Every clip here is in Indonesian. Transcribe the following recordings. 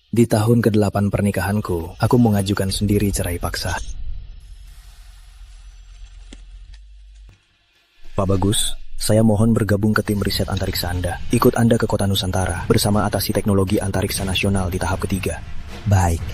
Di tahun ke-8 pernikahanku, aku mengajukan sendiri cerai paksa. Pak Bagus, saya mohon bergabung ke tim riset antariksa Anda. Ikut Anda ke kota Nusantara bersama atasi teknologi antariksa nasional di tahap ketiga. Baik.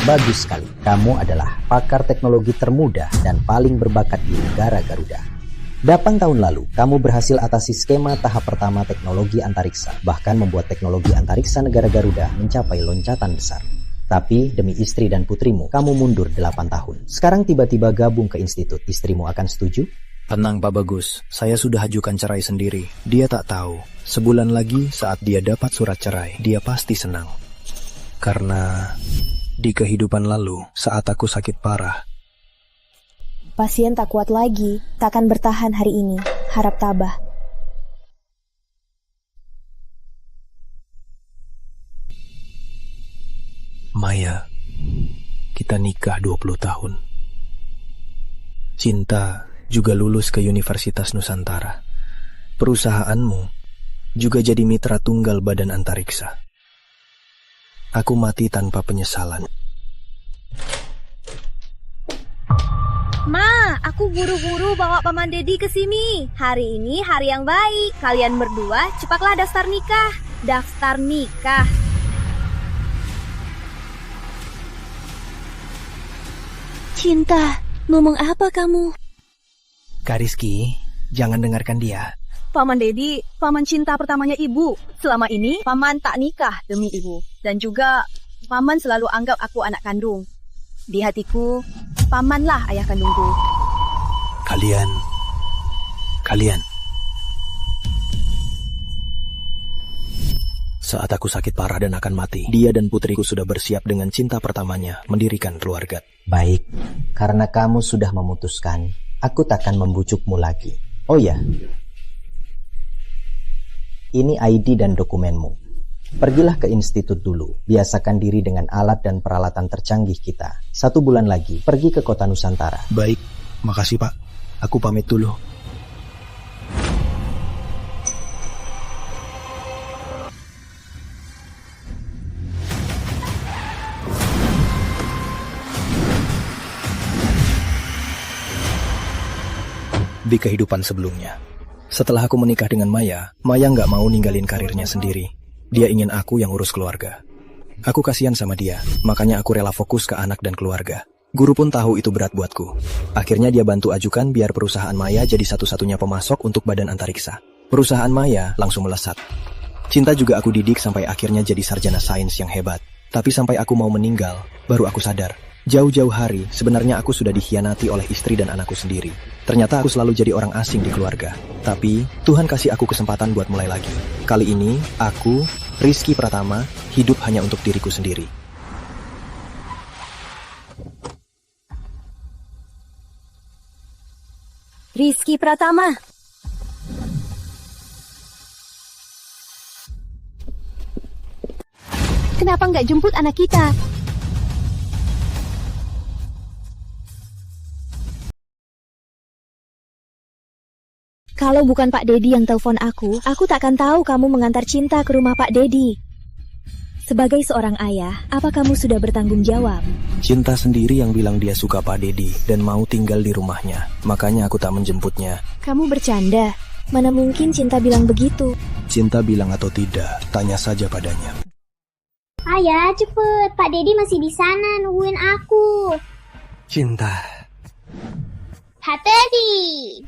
Bagus sekali. Kamu adalah pakar teknologi termuda dan paling berbakat di negara Garuda. 8 tahun lalu, kamu berhasil atasi skema tahap pertama teknologi antariksa, bahkan membuat teknologi antariksa negara Garuda mencapai loncatan besar. Tapi demi istri dan putrimu, kamu mundur 8 tahun. Sekarang tiba-tiba gabung ke institut. Istrimu akan setuju? Tenang Pak Bagus, saya sudah ajukan cerai sendiri. Dia tak tahu, sebulan lagi saat dia dapat surat cerai, dia pasti senang. Karena di kehidupan lalu, saat aku sakit parah, pasien tak kuat lagi, takkan bertahan hari ini. Harap tabah. Maya, kita nikah 20 tahun. Cinta juga lulus ke Universitas Nusantara. Perusahaanmu juga jadi mitra tunggal Badan Antariksa. Aku mati tanpa penyesalan. Ma, aku buru-buru bawa Paman Dedi ke sini. Hari ini hari yang baik. Kalian berdua cepatlah daftar nikah. Daftar nikah. Cinta, ngomong apa kamu? Kak Rizky, jangan dengarkan dia. Paman Dedi, paman cinta pertamanya ibu. Selama ini, paman tak nikah demi ibu. Dan juga, paman selalu anggap aku anak kandung. Di hatiku, pamanlah ayah kandungku. Kalian. Saat aku sakit parah dan akan mati, dia dan putriku sudah bersiap dengan cinta pertamanya mendirikan keluarga. Baik, karena kamu sudah memutuskan, aku takkan membujukmu lagi. Oh ya, ini ID dan dokumenmu. Pergilah ke institut dulu, biasakan diri dengan alat dan peralatan tercanggih kita. 1 bulan lagi, pergi ke kota Nusantara. Baik, makasih Pak. Aku pamit dulu. Di kehidupan sebelumnya, setelah aku menikah dengan Maya nggak mau ninggalin karirnya sendiri. Dia ingin aku yang urus keluarga. Aku kasihan sama dia, makanya aku rela fokus ke anak dan keluarga. Guru pun tahu itu berat buatku. Akhirnya dia bantu ajukan biar perusahaan Maya jadi satu-satunya pemasok untuk Badan Antariksa. Perusahaan Maya langsung melesat. Cinta juga aku didik sampai akhirnya jadi sarjana sains yang hebat. Tapi sampai aku mau meninggal, baru aku sadar. Jauh-jauh hari, sebenarnya aku sudah dikhianati oleh istri dan anakku sendiri. Ternyata aku selalu jadi orang asing di keluarga. Tapi, Tuhan kasih aku kesempatan buat mulai lagi. Kali ini, aku, Rizky Pratama, hidup hanya untuk diriku sendiri. Rizky Pratama. Kenapa nggak jemput anak kita? Kalau bukan Pak Dedi yang telepon aku takkan tahu kamu mengantar Cinta ke rumah Pak Dedi. Sebagai seorang ayah, apa kamu sudah bertanggung jawab? Cinta sendiri yang bilang dia suka Pak Dedi dan mau tinggal di rumahnya. Makanya aku tak menjemputnya. Kamu bercanda. Mana mungkin Cinta bilang begitu? Cinta bilang atau tidak, tanya saja padanya. Ayah, cepet. Pak Dedi masih di sana nungguin aku. Cinta. Pak Dedi.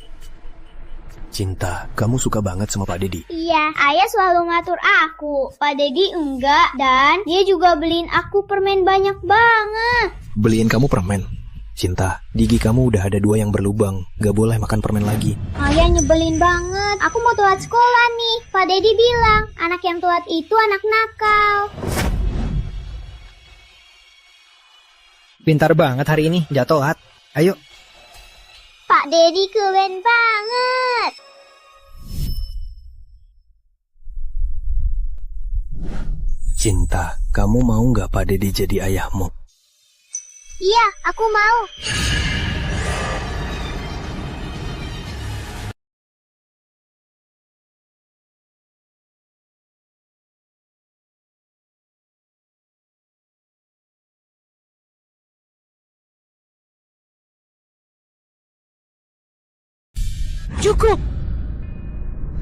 Cinta, kamu suka banget sama Pak Dedi? Iya, ayah selalu ngatur aku. Pak Dedi enggak, dan dia juga beliin aku permen banyak banget. Beliin kamu permen? Cinta, gigi kamu udah ada 2 yang berlubang. Gak boleh makan permen lagi. Ayah nyebelin banget. Aku mau telat sekolah nih. Pak Dedi bilang, anak yang telat itu anak nakal. Pintar banget hari ini, jatuh telat. Ayo. Pak Dedi keren banget. Cinta, kamu mau nggak Pak Dedi jadi ayahmu? Iya, aku mau. Cukup!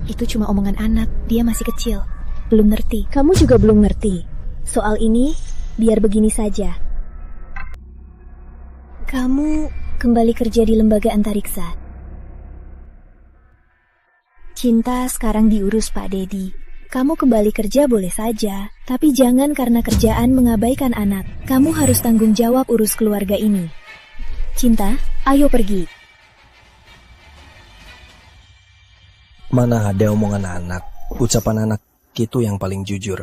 Itu cuma omongan anak, dia masih kecil. Belum ngerti. Kamu juga belum ngerti. Soal ini, biar begini saja. Kamu kembali kerja di lembaga antariksa. Cinta sekarang diurus Pak Dedi. Kamu kembali kerja boleh saja, tapi jangan karena kerjaan mengabaikan anak. Kamu harus tanggung jawab urus keluarga ini. Cinta, ayo pergi. Mana ada omongan anak, ucapan anak itu yang paling jujur.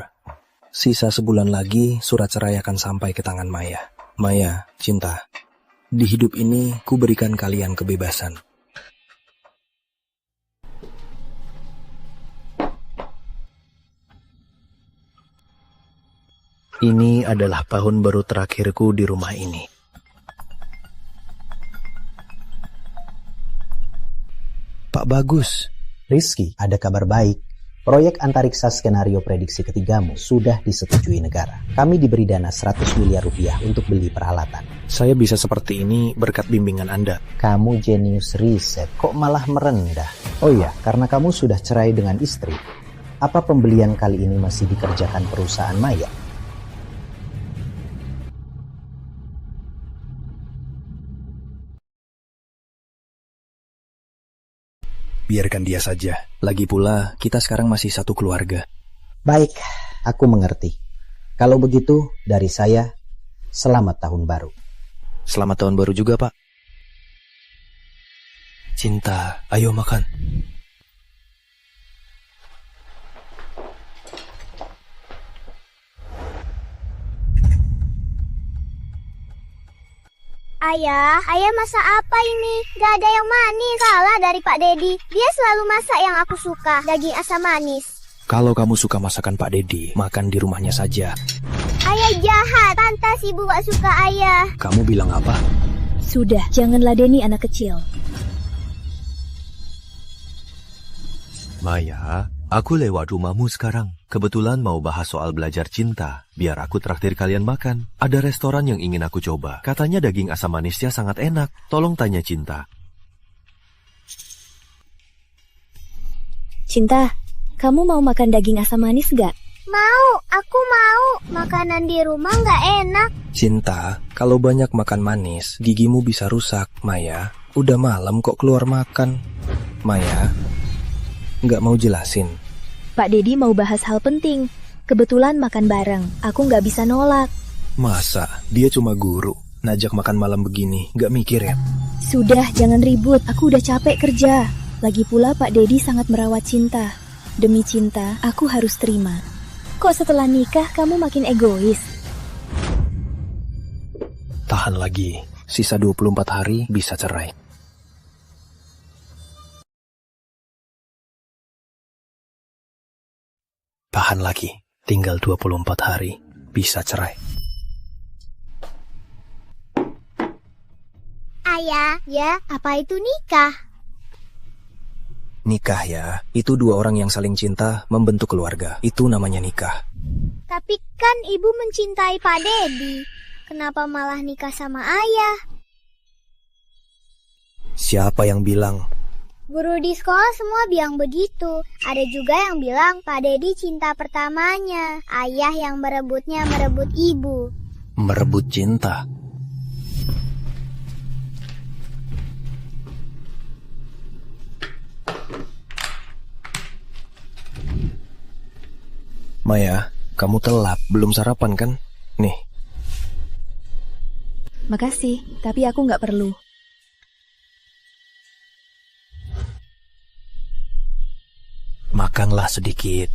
Sisa sebulan lagi surat cerai akan sampai ke tangan Maya. Maya, Cinta, di hidup ini ku berikan kalian kebebasan. Ini adalah tahun baru terakhirku di rumah ini. Pak Bagus. Rizky, ada kabar baik. Proyek antariksa skenario prediksi ketigamu sudah disetujui negara. Kami diberi dana 100 miliar rupiah untuk beli peralatan. Saya bisa seperti ini berkat bimbingan Anda. Kamu jenius riset, kok malah merendah? Oh iya, karena kamu sudah cerai dengan istri. Apa pembelian kali ini masih dikerjakan perusahaan Maya? Biarkan dia saja. Lagi pula, kita sekarang masih satu keluarga. Baik, aku mengerti. Kalau begitu, dari saya, selamat tahun baru. Selamat tahun baru juga, Pak. Cinta, ayo makan. Ayah masak apa ini? Gak ada yang manis. Kalah dari Pak Dedi. Dia selalu masak yang aku suka, daging asam manis. Kalau kamu suka masakan Pak Dedi, makan di rumahnya saja. Ayah jahat, pantas ibu gak suka ayah. Kamu bilang apa? Sudah, jangan ladeni anak kecil. Maya, aku lewat rumahmu sekarang. Kebetulan mau bahas soal belajar cinta. Biar aku traktir kalian makan. Ada restoran yang ingin aku coba. Katanya daging asam manisnya sangat enak. Tolong tanya Cinta. Cinta, kamu mau makan daging asam manis gak? Mau, aku mau. Makanan di rumah gak enak. Cinta, kalau banyak makan manis, gigimu bisa rusak. Maya, udah malam kok keluar makan. Maya, nggak mau jelasin. Pak Dedi mau bahas hal penting. Kebetulan makan bareng, aku nggak bisa nolak. Masa, dia cuma guru. Najak makan malam begini, nggak mikir ya? Sudah, jangan ribut, aku udah capek kerja. Lagi pula Pak Dedi sangat merawat Cinta. Demi Cinta, aku harus terima. Kok setelah nikah kamu makin egois? Tahan lagi, sisa 24 hari bisa cerai. Tahan lagi, tinggal 24 hari, bisa cerai. Ayah, ya, apa itu nikah? Nikah ya, itu dua orang yang saling cinta membentuk keluarga. Itu namanya nikah. Tapi kan ibu mencintai Pak Dedi. Kenapa malah nikah sama ayah? Siapa yang bilang? Guru di sekolah semua bilang begitu. Ada juga yang bilang Pak Dedi cinta pertamanya. Ayah yang merebutnya merebut ibu. Merebut cinta. Maya, kamu telat. Belum sarapan kan? Nih. Makasih, tapi aku nggak perlu. Makanlah sedikit.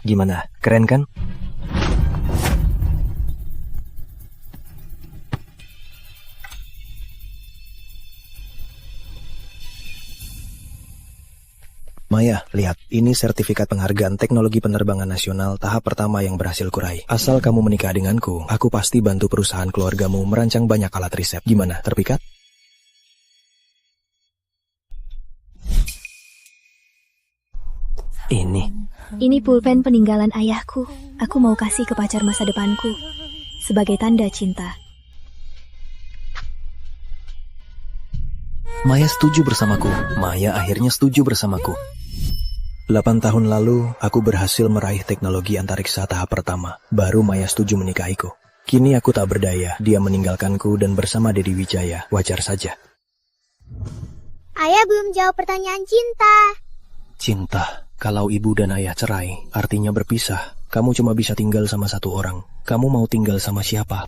Gimana? Keren kan? Maya, lihat. Ini sertifikat penghargaan teknologi penerbangan nasional tahap pertama yang berhasil kurai. Asal kamu menikah denganku, aku pasti bantu perusahaan keluargamu merancang banyak alat riset. Gimana, terpikat? Ini pulpen peninggalan ayahku. Aku mau kasih ke pacar masa depanku. Sebagai tanda cinta. Maya setuju bersamaku. Maya akhirnya setuju bersamaku. 8 tahun lalu, aku berhasil meraih teknologi antariksa tahap pertama. Baru Maya setuju menikahiku. Kini aku tak berdaya, dia meninggalkanku dan bersama Dedi Wijaya. Wajar saja. Ayah belum jawab pertanyaan cinta. Cinta. Kalau ibu dan ayah cerai, artinya berpisah. Kamu cuma bisa tinggal sama satu orang. Kamu mau tinggal sama siapa?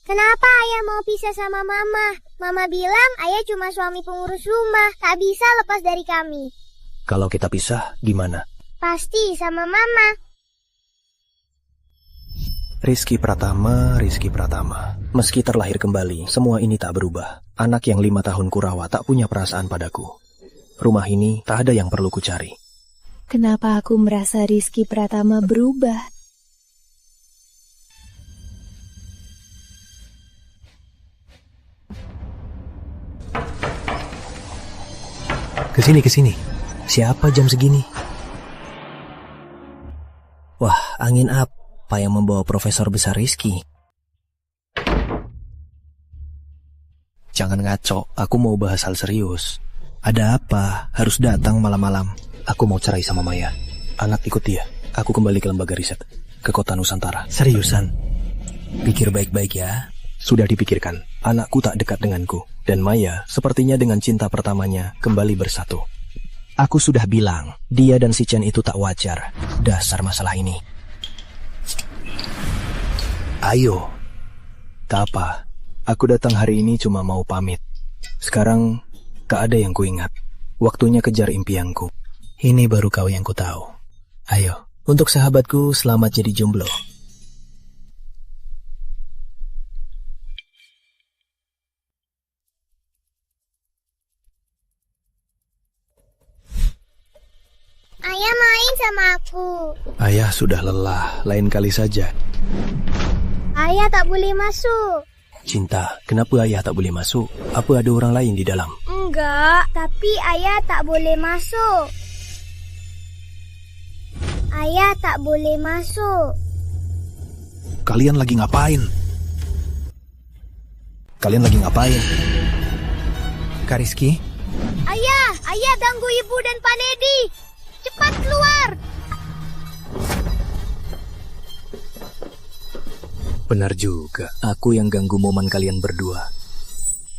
Kenapa ayah mau pisah sama mama? Mama bilang ayah cuma suami pengurus rumah, tak bisa lepas dari kami. Kalau kita pisah, gimana? Pasti sama mama. Rizky Pratama. Meski terlahir kembali, semua ini tak berubah. Anak yang 5 tahun kurawat tak punya perasaan padaku. Rumah ini tak ada yang perlu kucari. Kenapa aku merasa Rizky Pratama berubah? Kesini. Siapa jam segini? Wah, angin apa yang membawa Profesor Besar Rizky? Jangan ngaco, aku mau bahas hal serius. Ada apa? Harus datang malam-malam. Aku mau cerai sama Maya. Anak ikut dia. Aku kembali ke lembaga riset. Ke kota Nusantara. Seriusan? Pikir baik-baik ya. Sudah dipikirkan. Anakku tak dekat denganku. Dan Maya, sepertinya dengan cinta pertamanya, kembali bersatu. Aku sudah bilang, dia dan si Chen itu tak wajar. Dasar masalah ini. Ayo. Tak apa. Aku datang hari ini cuma mau pamit. Sekarang, tak ada yang kuingat. Waktunya kejar impianku. Ini baru kau yang ku tahu. Ayo, untuk sahabatku selamat jadi jomblo. Ayah main sama aku. Ayah sudah lelah, lain kali saja. Ayah tak boleh masuk. Cinta, kenapa ayah tak boleh masuk? Apa ada orang lain di dalam? Enggak, tapi ayah tak boleh masuk. Ayah tak boleh masuk. Kalian lagi ngapain? Kak Rizky? Ayah ganggu ibu dan Pak Dedi. Cepat keluar. Benar juga, aku yang ganggu momen kalian berdua.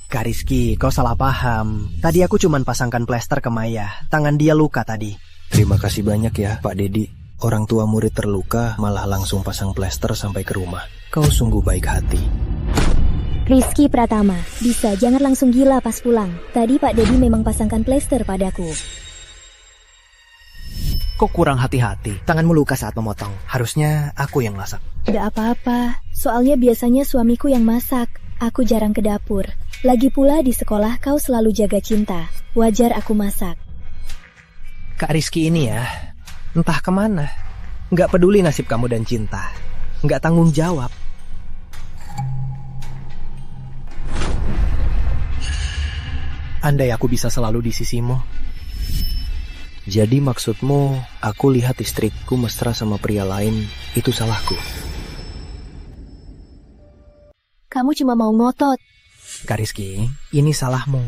Kak Rizky, kau salah paham. Tadi aku cuman pasangkan plester ke Maya. Tangan dia luka tadi. Terima kasih banyak ya, Pak Dedi. Orang tua murid terluka, malah langsung pasang plester sampai ke rumah. Kau sungguh baik hati. Rizky Pratama, bisa jangan langsung gila pas pulang. Tadi Pak Dedi memang pasangkan plester padaku. Kok kurang hati-hati? Tanganmu luka saat memotong. Harusnya aku yang masak. Tidak apa-apa, soalnya biasanya suamiku yang masak. Aku jarang ke dapur. Lagi pula di sekolah kau selalu jaga cinta. Wajar aku masak. Kak Rizky ini ya, entah kemana. Nggak peduli nasib kamu dan cinta. Nggak tanggung jawab. Andai aku bisa selalu di sisimu. Jadi maksudmu, aku lihat istriku mesra sama pria lain, itu salahku? Kamu cuma mau ngotot. Kak Rizky, ini salahmu.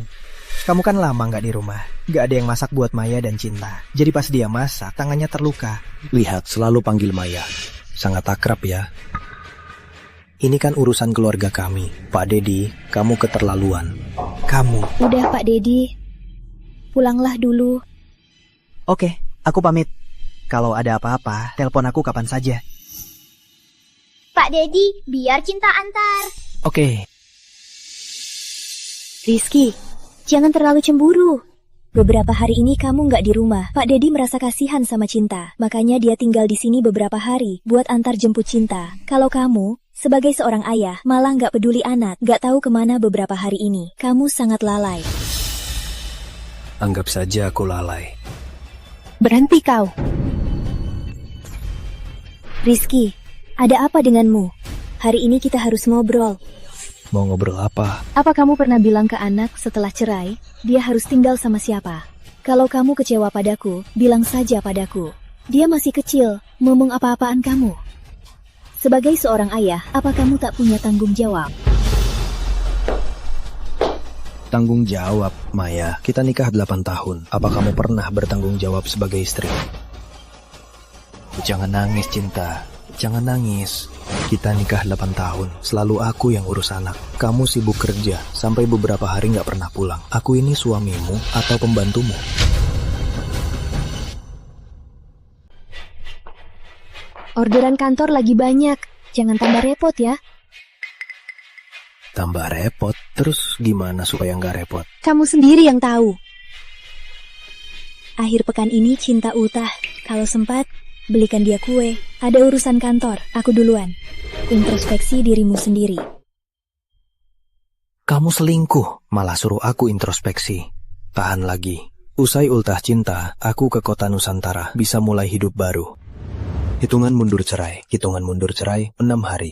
Kamu kan lama nggak di rumah. Nggak ada yang masak buat Maya dan Cinta. Jadi pas dia masak, tangannya terluka. Lihat, selalu panggil Maya. Sangat akrab ya. Ini kan urusan keluarga kami. Pak Dedi, kamu keterlaluan. Kamu. Udah Pak Dedi, pulanglah dulu. Oke, aku pamit. Kalau ada apa-apa, telepon aku kapan saja. Pak Dedi, biar Cinta antar. Oke. Rizky, jangan terlalu cemburu. Beberapa hari ini kamu nggak di rumah. Pak Dedi merasa kasihan sama Cinta. Makanya dia tinggal di sini beberapa hari buat antar jemput Cinta. Kalau kamu, sebagai seorang ayah, malah nggak peduli anak, nggak tahu kemana beberapa hari ini. Kamu sangat lalai. Anggap saja aku lalai. Berhenti kau. Rizky, ada apa denganmu? Hari ini kita harus ngobrol. Mau ngobrol apa? Apa kamu pernah bilang ke anak setelah cerai, dia harus tinggal sama siapa? Kalau kamu kecewa padaku, bilang saja padaku. Dia masih kecil, ngomong apa-apaan kamu. Sebagai seorang ayah, apa kamu tak punya tanggung jawab? Tanggung jawab, Maya. Kita nikah 8 tahun. Apa kamu pernah bertanggung jawab sebagai istri? Jangan nangis, Cinta. Jangan nangis. Kita nikah 8 tahun. Selalu aku yang urus anak. Kamu sibuk kerja, sampai beberapa hari nggak pernah pulang. Aku ini suamimu atau pembantumu? Orderan kantor lagi banyak. Jangan tambah repot ya. Tambah repot? Terus gimana supaya nggak repot? Kamu sendiri yang tahu. Akhir pekan ini Cinta ultah. Kalau sempat, belikan dia kue. Ada urusan kantor, aku duluan. Introspeksi dirimu sendiri. Kamu selingkuh, malah suruh aku introspeksi. Tahan lagi. Usai ultah Cinta, aku ke kota Nusantara, bisa mulai hidup baru. Hitungan mundur cerai 6 hari.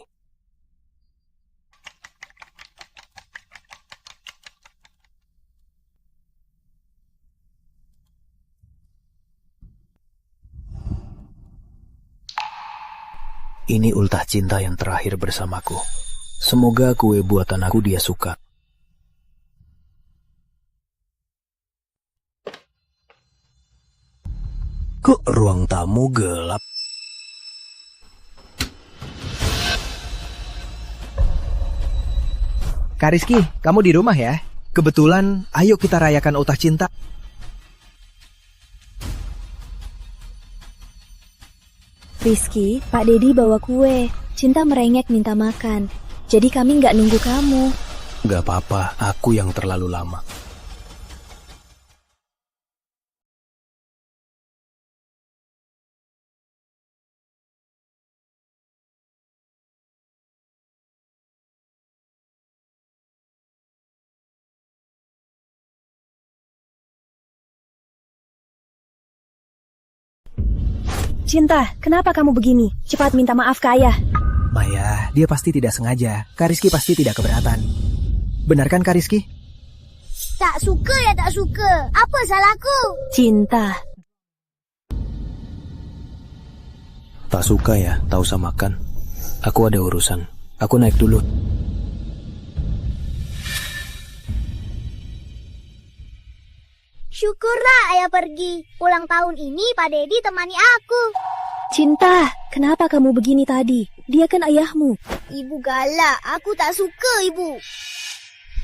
Ini ultah Cinta yang terakhir bersamaku. Semoga kue buatan aku dia suka. Kok ruang tamu gelap? Kak Rizky, kamu di rumah ya? Kebetulan, ayo kita rayakan ultah Cinta. Rizky, Pak Dedi bawa kue. Cinta merengek minta makan. Jadi kami nggak nunggu kamu. Gak apa-apa, aku yang terlalu lama. Cinta, kenapa kamu begini? Cepat minta maaf ke ayah. Maya, dia pasti tidak sengaja. Kak Rizky pasti tidak keberatan. Benar kan Kak Rizky? Tak suka ya tak suka. Apa salahku? Cinta. Tak suka ya, tak usah makan. Aku ada urusan. Aku naik dulu. Syukurlah ayah pergi. Ulang tahun ini Pak Dedi temani aku. Cinta, kenapa kamu begini tadi? Dia kan ayahmu. Ibu galak. Aku tak suka ibu.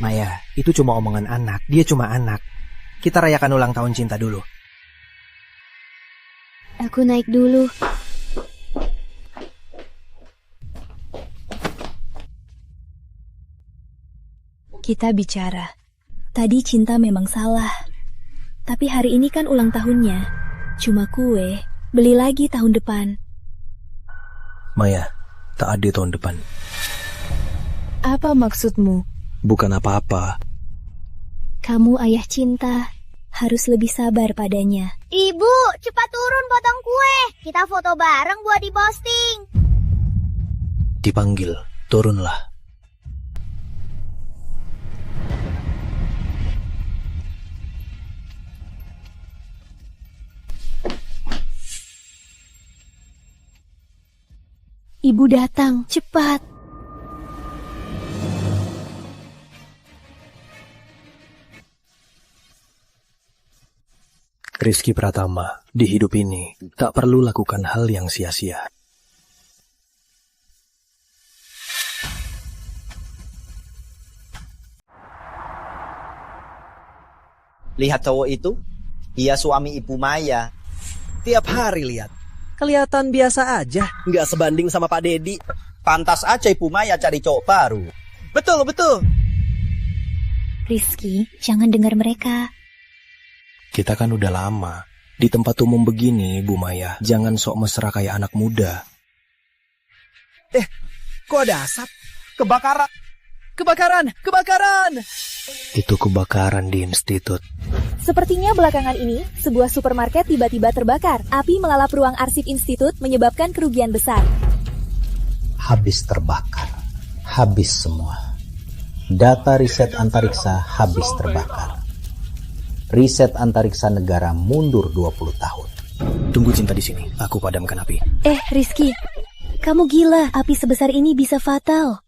Maya, itu cuma omongan anak. Dia cuma anak. Kita rayakan ulang tahun Cinta dulu. Aku naik dulu. Kita bicara. Tadi Cinta memang salah. Tapi hari ini kan ulang tahunnya. Cuma kue, beli lagi tahun depan. Maya, tak ada tahun depan. Apa maksudmu? Bukan apa-apa. Kamu ayah Cinta, harus lebih sabar padanya. Ibu, cepat turun potong kue. Kita foto bareng buat diposting. Dipanggil, turunlah. Ibu datang, cepat. Rizky Pratama, di hidup ini tak perlu lakukan hal yang sia-sia. Lihat cowok itu? Dia suami Ibu Maya. Tiap hari lihat. Kelihatan biasa aja. Nggak sebanding sama Pak Dedi. Pantas aja Ibu Maya cari cowok baru. Betul, betul. Rizky, jangan dengar mereka. Kita kan udah lama. Di tempat umum begini, Bu Maya, jangan sok mesra kayak anak muda. Kok ada asap? Kebakaran. Kebakaran! Kebakaran! Itu kebakaran di institut. Sepertinya belakangan ini, sebuah supermarket tiba-tiba terbakar. Api melalap ruang arsip institut menyebabkan kerugian besar. Habis terbakar. Habis semua. Data riset antariksa habis terbakar. Riset antariksa negara mundur 20 tahun. Tunggu Cinta di sini, aku padamkan api. Rizky, kamu gila. Api sebesar ini bisa fatal.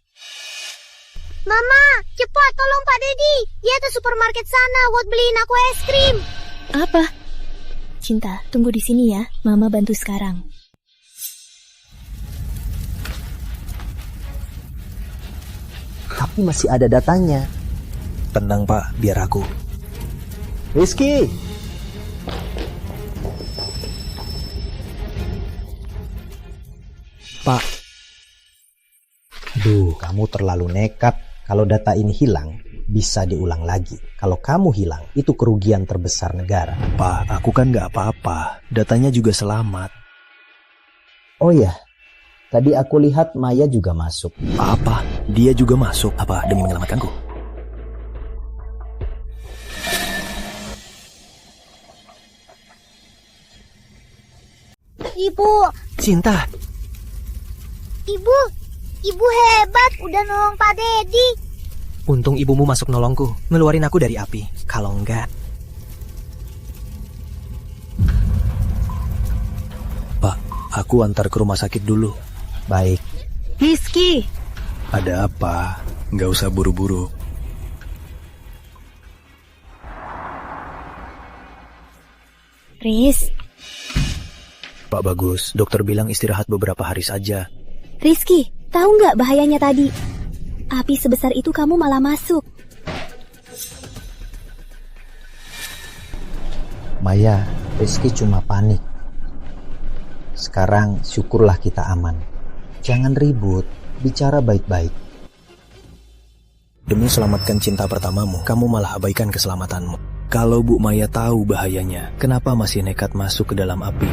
Mama, cepat tolong Pak Dedi. Di atas supermarket sana buat beliin aku es krim. Apa? Cinta, tunggu di sini ya. Mama bantu sekarang. Tapi masih ada datanya. Tenang Pak, biar aku. Rizky! Pak. Duh, kamu terlalu nekat. Kalau data ini hilang, bisa diulang lagi. Kalau kamu hilang, itu kerugian terbesar negara. Pak, aku kan nggak apa-apa. Datanya juga selamat. Oh ya, tadi aku lihat Maya juga masuk. Apa? Dia juga masuk? Apa demi menyelamatkanku? Ibu, Cinta, Ibu hebat udah nolong Pak Dedi. untung ibumu masuk nolongku, ngeluarin aku dari api. Kalau enggak... Pak, aku antar ke rumah sakit dulu. Baik. Rizky! Ada apa? Nggak usah buru-buru. Riz, Pak Bagus, dokter bilang istirahat beberapa hari saja. Rizky, tahu nggak bahayanya tadi? Api sebesar itu kamu malah masuk. Maya, Rizky cuma panik. Sekarang syukurlah kita aman. Jangan ribut, bicara baik-baik. Demi selamatkan cinta pertamamu, kamu malah abaikan keselamatanmu. Kalau Bu Maya tahu bahayanya, kenapa masih nekat masuk ke dalam api?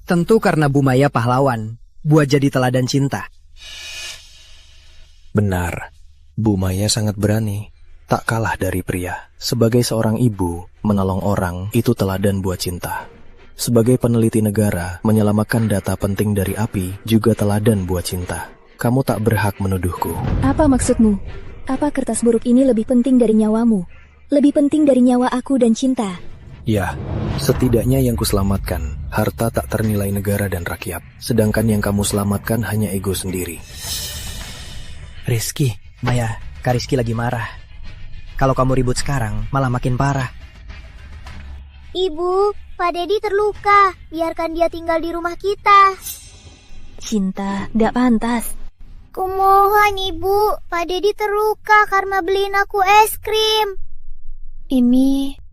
Tentu karena Bu Maya pahlawan, buat jadi teladan cinta. Benar, Bu Maya sangat berani, tak kalah dari pria. Sebagai seorang ibu, menolong orang itu teladan buat cinta. Sebagai peneliti negara, menyelamatkan data penting dari api juga teladan buat cinta. Kamu tak berhak menuduhku. Apa maksudmu? Apa kertas buruk ini lebih penting dari nyawamu? Lebih penting dari nyawa aku dan cinta? Ya, setidaknya yang kuselamatkan, harta tak ternilai negara dan rakyat. Sedangkan yang kamu selamatkan hanya ego sendiri. Rizky, Maya, Kak Rizky lagi marah. Kalau kamu ribut sekarang, malah makin parah. Ibu, Pak Dedi terluka. Biarkan dia tinggal di rumah kita. Cinta, gak pantas. Kumohon Ibu, Pak Dedi terluka karena beliin aku es krim. Ini...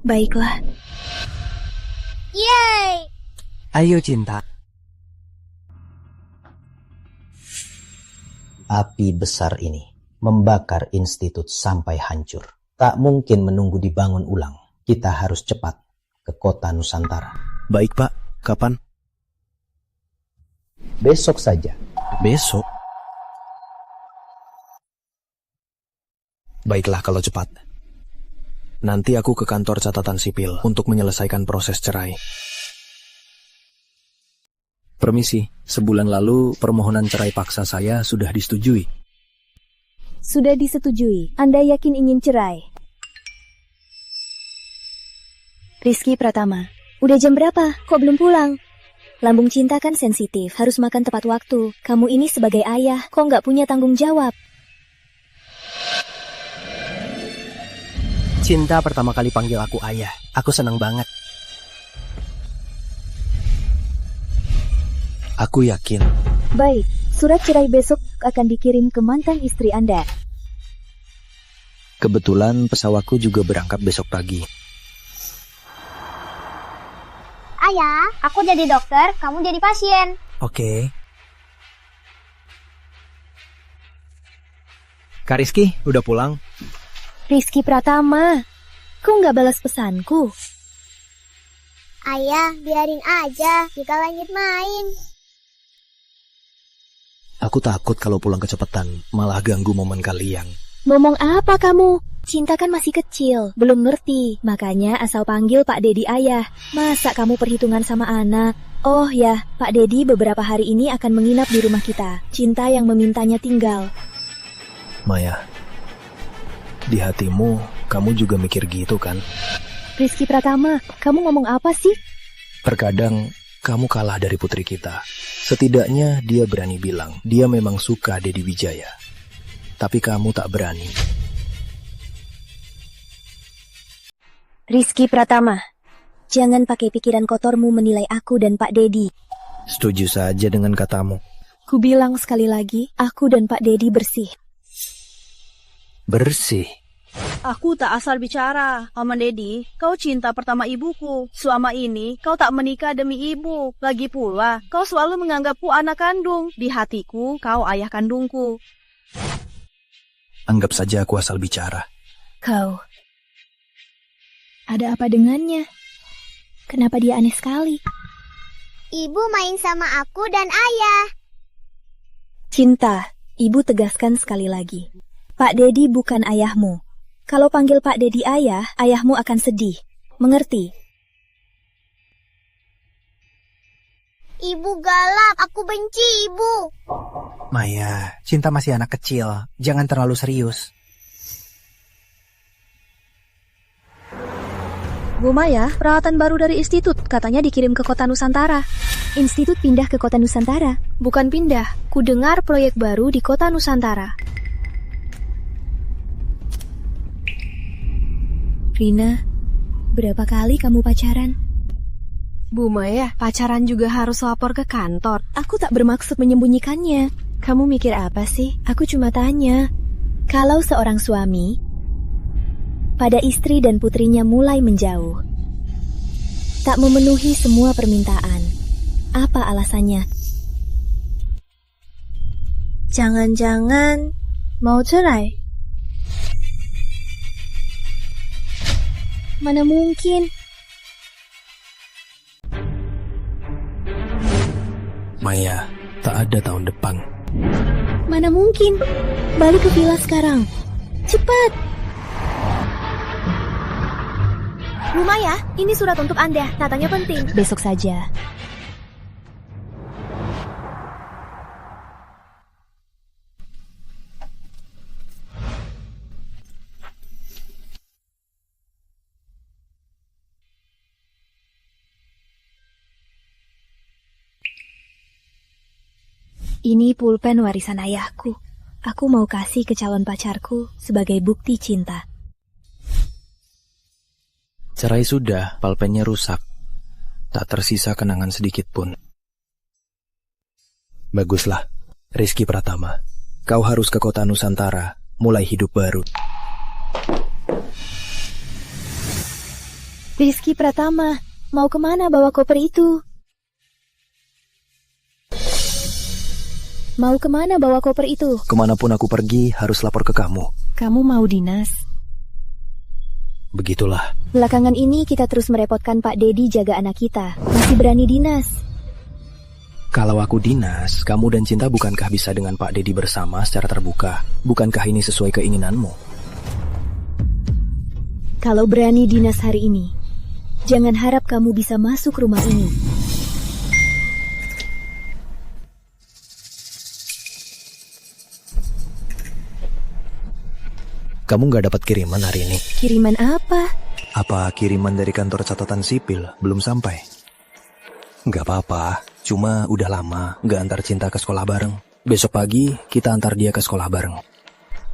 Baiklah. Yeay! Ayo cinta. Api besar ini membakar institut sampai hancur. Tak mungkin menunggu dibangun ulang. Kita harus cepat ke kota Nusantara. Baik Pak, kapan? Besok saja. Besok? Baiklah kalau cepat. Nanti aku ke kantor catatan sipil untuk menyelesaikan proses cerai. Permisi, sebulan lalu permohonan cerai paksa saya sudah disetujui. Sudah disetujui. Anda yakin ingin cerai? Rizky Pratama, udah jam berapa? Kok belum pulang? Lambung cinta kan sensitif, harus makan tepat waktu. Kamu ini sebagai ayah, kok nggak punya tanggung jawab? Cinta pertama kali panggil aku ayah. Aku senang banget. Aku yakin. Baik, surat cerai besok akan dikirim ke mantan istri Anda. Kebetulan pesawatku juga berangkat besok pagi. Ayah, aku jadi dokter, kamu jadi pasien. Oke. Kak Rizky, udah pulang? Rizky Pratama, kok nggak balas pesanku? Ayah, biarin aja jika langit main. Aku takut kalau pulang kecepatan, malah ganggu momen kalian. Ngomong apa kamu? Cinta kan masih kecil, belum ngerti. Makanya asal panggil Pak Dedi ayah. Masa kamu perhitungan sama anak? Oh ya, Pak Dedi beberapa hari ini akan menginap di rumah kita. Cinta yang memintanya tinggal. Maya, di hatimu kamu juga mikir gitu kan? Rizky Pratama, kamu ngomong apa sih? Terkadang kamu kalah dari putri kita. Setidaknya dia berani bilang dia memang suka Dedi Wijaya. Tapi kamu tak berani. Rizky Pratama, jangan pakai pikiran kotormu menilai aku dan Pak Dedi. Setuju saja dengan katamu. Ku bilang sekali lagi, aku dan Pak Dedi bersih. Bersih? Aku tak asal bicara. Paman Dedi, kau cinta pertama ibuku. Selama ini kau tak menikah demi ibu. Lagi pula, kau selalu menganggapku anak kandung. Di hatiku, kau ayah kandungku. Anggap saja aku asal bicara. Kau, ada apa dengannya? Kenapa dia aneh sekali? Ibu main sama aku dan ayah. Cinta, ibu tegaskan sekali lagi. Pak Dedi bukan ayahmu. Kalau panggil Pak Dedi ayah, ayahmu akan sedih. Mengerti? Ibu galak, aku benci ibu. Maya, Cinta masih anak kecil. Jangan terlalu serius. Bu Maya, peralatan baru dari institut. Katanya dikirim ke kota Nusantara. Institut pindah ke kota Nusantara? Bukan pindah. Ku dengar proyek baru di kota Nusantara. Rina, berapa kali kamu pacaran? Bu Maya, pacaran juga harus lapor ke kantor. Aku tak bermaksud menyembunyikannya. Kamu mikir apa sih? Aku cuma tanya. Kalau seorang suami pada istri dan putrinya mulai menjauh, tak memenuhi semua permintaan, apa alasannya? Jangan-jangan mau cerai? Mana mungkin? Maya, tak ada tahun depan. Mana mungkin? Balik ke villa sekarang. Cepat! Bu Maya, ini surat untuk Anda. Katanya penting. Besok saja. Ini pulpen warisan ayahku. Aku mau kasih ke calon pacarku sebagai bukti cinta. Cerai sudah, pulpennya rusak. Tak tersisa kenangan sedikit pun. Baguslah, Rizky Pratama. Kau harus ke kota Nusantara, mulai hidup baru. Rizky Pratama, mau kemana bawa koper itu? Mau kemana bawa koper itu? Kemanapun aku pergi, harus lapor ke kamu. Kamu mau dinas? Begitulah. Belakangan ini kita terus merepotkan Pak Dedi jaga anak kita. Masih berani dinas? Kalau aku dinas, kamu dan Cinta bukankah bisa dengan Pak Dedi bersama secara terbuka? Bukankah ini sesuai keinginanmu? Kalau berani dinas hari ini, jangan harap kamu bisa masuk rumah ini. Kamu nggak dapat kiriman hari ini? Kiriman apa? Apa kiriman dari kantor catatan sipil belum sampai? Nggak apa-apa, cuma udah lama nggak antar Cinta ke sekolah bareng. Besok pagi kita antar dia ke sekolah bareng.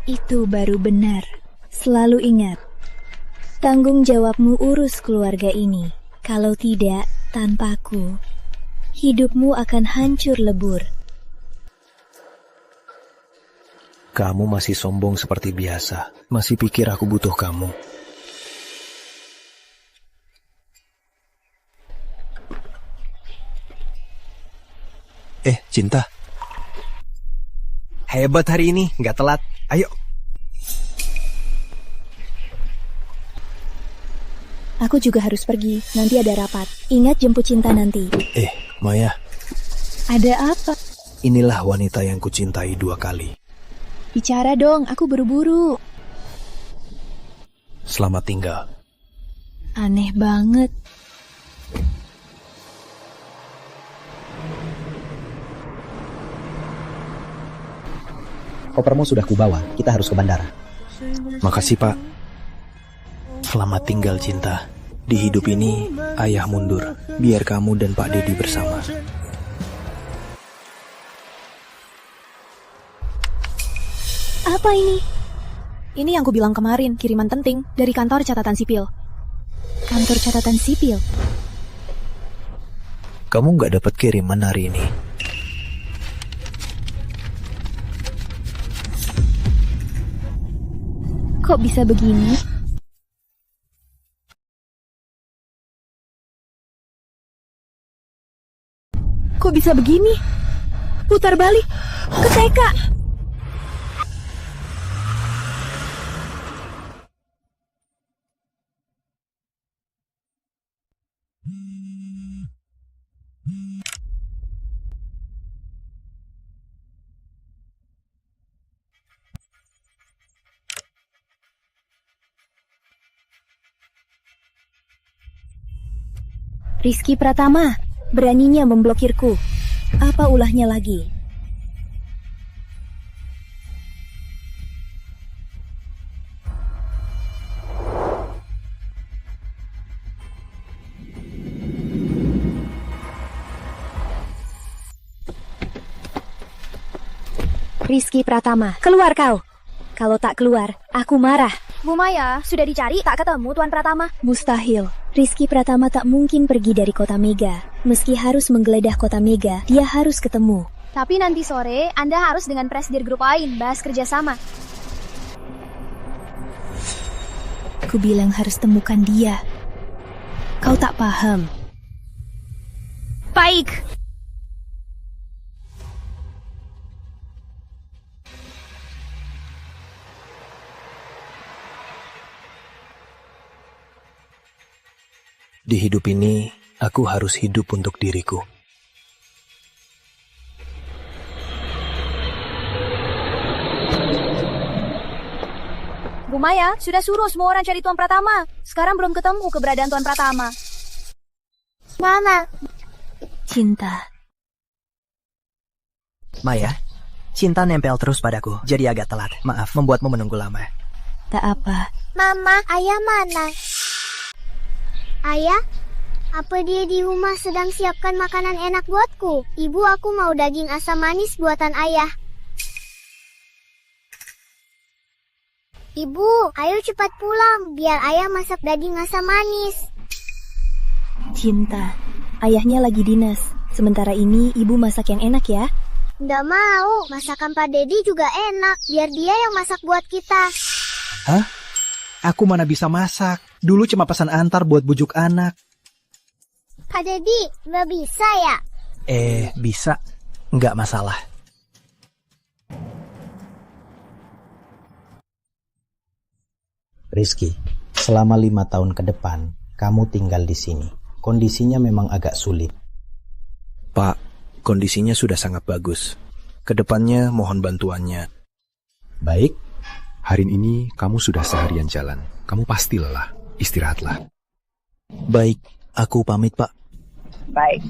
Itu baru benar. Selalu ingat, tanggung jawabmu urus keluarga ini. Kalau tidak, tanpaku, hidupmu akan hancur lebur. Kamu masih sombong seperti biasa. Masih pikir aku butuh kamu. Cinta. Hebat hari ini, nggak telat. Ayo. Aku juga harus pergi, nanti ada rapat. Ingat jemput Cinta nanti. Maya. Ada apa? Inilah wanita yang kucintai 2 kali. Bicara dong, aku buru-buru. Selamat tinggal. Aneh banget. Kopermu sudah kubawa, kita harus ke bandara. Makasih, Pak. Selamat tinggal, Cinta. Di hidup ini, ayah mundur. Biar kamu dan Pak Dedi bersama. Apa ini? Ini yang ku bilang kemarin, kiriman penting dari kantor catatan sipil. Kantor catatan sipil. Kamu nggak dapat kiriman hari ini. Kok bisa begini? Kok bisa begini? Putar balik ke TK. Rizky Pratama, beraninya memblokirku. Apa ulahnya lagi? Rizky Pratama, keluar kau. Kalau tak keluar, aku marah. Bu Maya, sudah dicari tak ketemu Tuan Pratama. Mustahil. Rizky Pratama tak mungkin pergi dari kota Mega. Meski harus menggeledah kota Mega, dia harus ketemu. Tapi nanti sore Anda harus dengan presidir grup lain bahas kerjasama. Ku bilang harus temukan dia. Kau tak paham. Baik. Di hidup ini, aku harus hidup untuk diriku. Bu Maya, sudah suruh semua orang cari Tuan Pratama. Sekarang belum ketemu keberadaan Tuan Pratama. Mama. Cinta. Maya, Cinta nempel terus padaku, jadi agak telat. Maaf, membuatmu menunggu lama. Tak apa. Mama, ayah mana? Ayah, apa dia di rumah sedang siapkan makanan enak buatku? Ibu, aku mau daging asam manis buatan ayah. Ibu, ayo cepat pulang, biar ayah masak daging asam manis. Cinta. Ayahnya lagi dinas. Sementara ini ibu masak yang enak ya. Nggak mau, masakan Pak Dedi juga enak. Biar dia yang masak buat kita. Hah? Aku mana bisa masak. Dulu cuma pesan antar buat bujuk anak. Pak Dedi, nggak bisa ya? Bisa. Nggak masalah. Rizky, selama 5 tahun ke depan, kamu tinggal di sini. Kondisinya memang agak sulit. Pak, kondisinya sudah sangat bagus. Kedepannya mohon bantuannya. Baik. Hari ini kamu sudah seharian jalan. Kamu pasti lelah. Istirahatlah. Baik, aku pamit, Pak. Baik.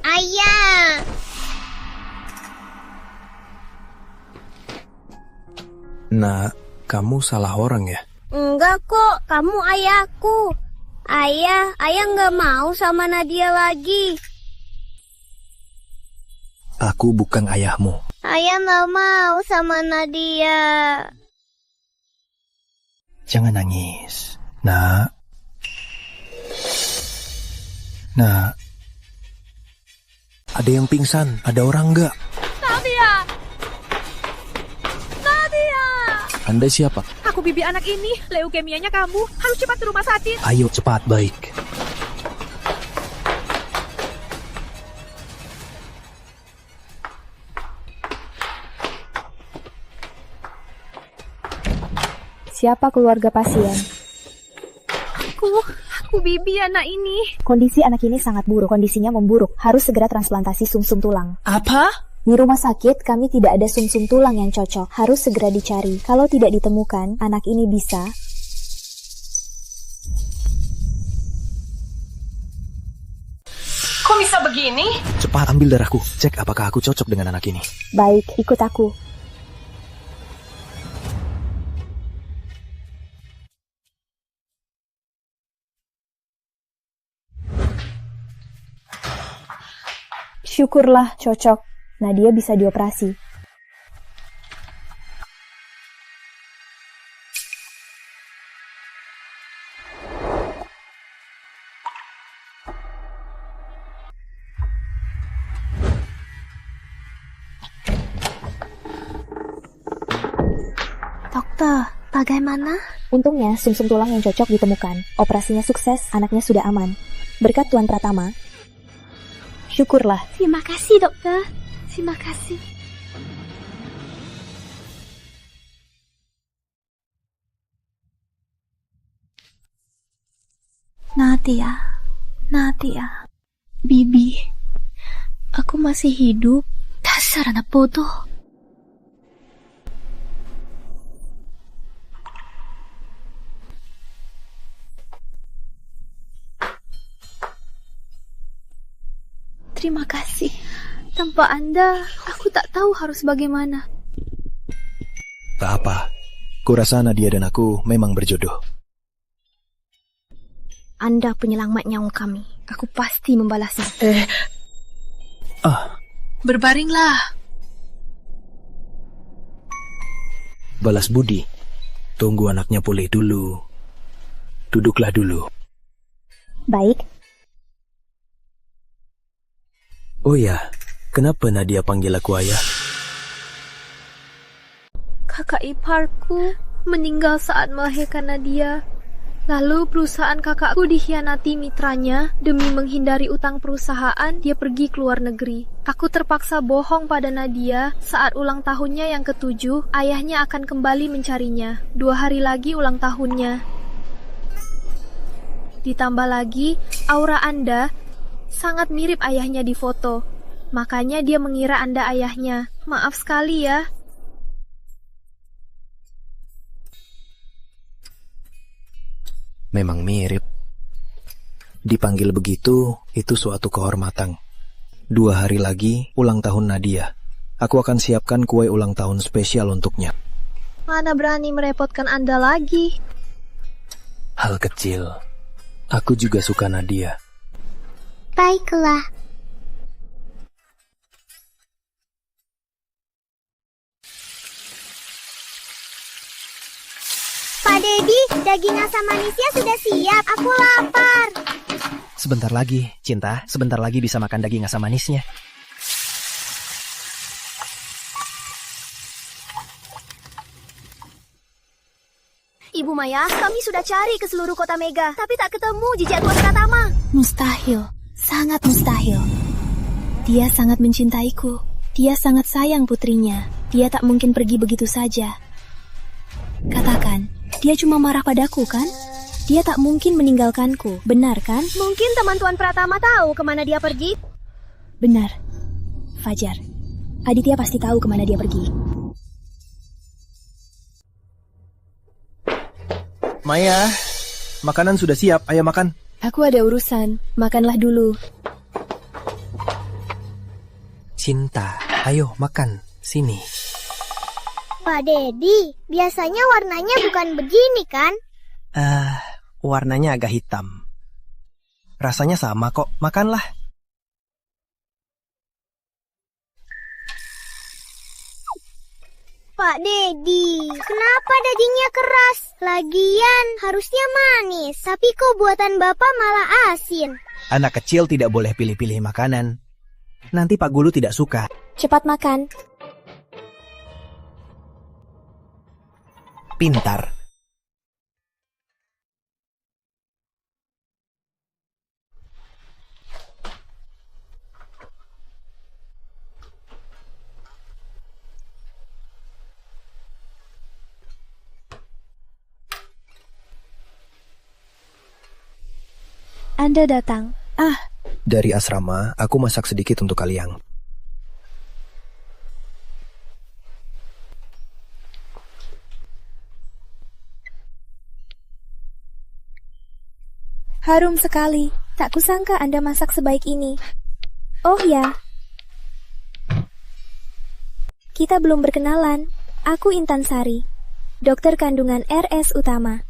Ayah. Nak, kamu salah orang ya? Enggak kok, kamu ayahku. Ayah nggak mau sama Nadia lagi. Aku bukan ayahmu. Ayah nggak mau sama Nadia. Jangan nangis. Nak. Nak. Ada yang pingsan, ada orang enggak? Nadia! Nadia! Anda siapa? Aku bibi anak ini, leukemianya kambuh. Harus cepat ke rumah sakit. Ayo cepat, baik. Siapa keluarga pasien? Aku Bibi anak ini. Kondisi anak ini sangat buruk. Kondisinya memburuk. Harus segera transplantasi sumsum tulang. Apa? Di rumah sakit, kami tidak ada sumsum tulang yang cocok. Harus segera dicari. Kalau tidak ditemukan, anak ini bisa... Kok bisa begini? Cepat ambil darahku. Cek apakah aku cocok dengan anak ini. Baik, ikut aku. Syukurlah cocok. Nadia bisa dioperasi. Dokter, bagaimana? Untungnya sumsum tulang yang cocok ditemukan. Operasinya sukses, anaknya sudah aman. Berkat Tuan Pratama. Syukurlah. Terima kasih, dokter. Terima kasih. Nadia. Bibi. Aku masih hidup. Dasar anak bodoh. Terima kasih. Tanpa Anda, aku tak tahu harus bagaimana. Tak apa. Kurasa Nadia dan aku memang berjodoh. Anda penyelamat nyawa kami. Aku pasti membalasnya. Berbaringlah. Balas budi. Tunggu anaknya pulih dulu. Duduklah dulu. Baik. Oh ya, kenapa Nadia panggil aku ayah? Kakak iparku meninggal saat melahirkan Nadia. Lalu perusahaan kakakku dikhianati mitranya. Demi menghindari utang perusahaan, dia pergi ke luar negeri. Aku terpaksa bohong pada Nadia. Saat ulang tahunnya yang ke-7, ayahnya akan kembali mencarinya. 2 hari lagi ulang tahunnya. Ditambah lagi, aura Anda sangat mirip ayahnya di foto. Makanya dia mengira Anda ayahnya. Maaf sekali ya. Memang mirip. Dipanggil begitu, itu suatu kehormatan. 2 hari lagi, ulang tahun Nadia. Aku akan siapkan kue ulang tahun spesial untuknya. Mana berani merepotkan Anda lagi. Hal kecil. Aku juga suka Nadia. Baiklah. Pak Dedi, daging asam manisnya sudah siap. Aku lapar. Sebentar lagi, Cinta. Sebentar lagi bisa makan daging asam manisnya. Ibu Maya, kami sudah cari ke seluruh kota Mega, tapi tak ketemu jejak Tuan Pratama. Mustahil. Sangat mustahil. Dia sangat mencintaiku. Dia sangat sayang putrinya. Dia tak mungkin pergi begitu saja. Katakan, dia cuma marah padaku kan? Dia tak mungkin meninggalkanku, benar kan? Mungkin teman Tuan Pratama tahu kemana dia pergi. Benar. Fajar. Aditya pasti tahu kemana dia pergi. Maya, makanan sudah siap, ayo makan. Aku ada urusan, makanlah dulu. Cinta, ayo makan. Sini. Pak Dedi, biasanya warnanya bukan begini kan? Warnanya agak hitam. Rasanya sama kok, makanlah. Pak Dedi, kenapa dagingnya keras? Lagian harusnya manis, tapi kok buatan Bapak malah asin? Anak kecil tidak boleh pilih-pilih makanan. Nanti Pak Guru tidak suka. Cepat makan. Pintar. Anda datang. Dari asrama, aku masak sedikit untuk kalian. Harum sekali. Tak kusangka Anda masak sebaik ini. Oh ya. Kita belum berkenalan. Aku Intan Sari, dokter kandungan RS Utama.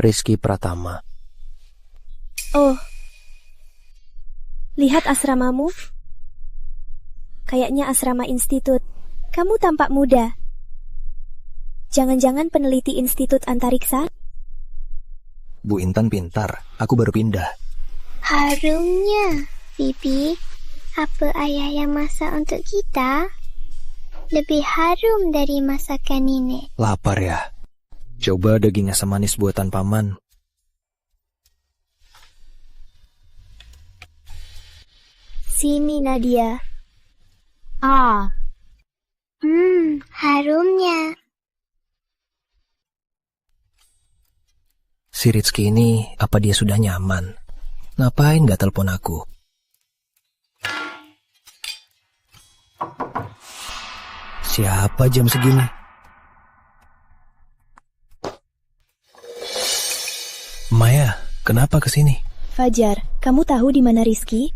Rizky Pratama. Oh. Lihat asramamu. Kayaknya asrama institut. Kamu tampak muda. Jangan-jangan peneliti Institut Antariksa? Bu Intan pintar. Aku baru pindah. Harumnya, Bibi. Apa ayah yang masak untuk kita? Lebih harum dari masakan nenek. Lapar ya? Coba daging asam manis buatan paman. Sini Nadia. Harumnya. Si Rizky ini, apa dia sudah nyaman? Ngapain gak telepon aku? Siapa jam segini? Maya, kenapa kesini? Fajar, kamu tahu di mana Rizky?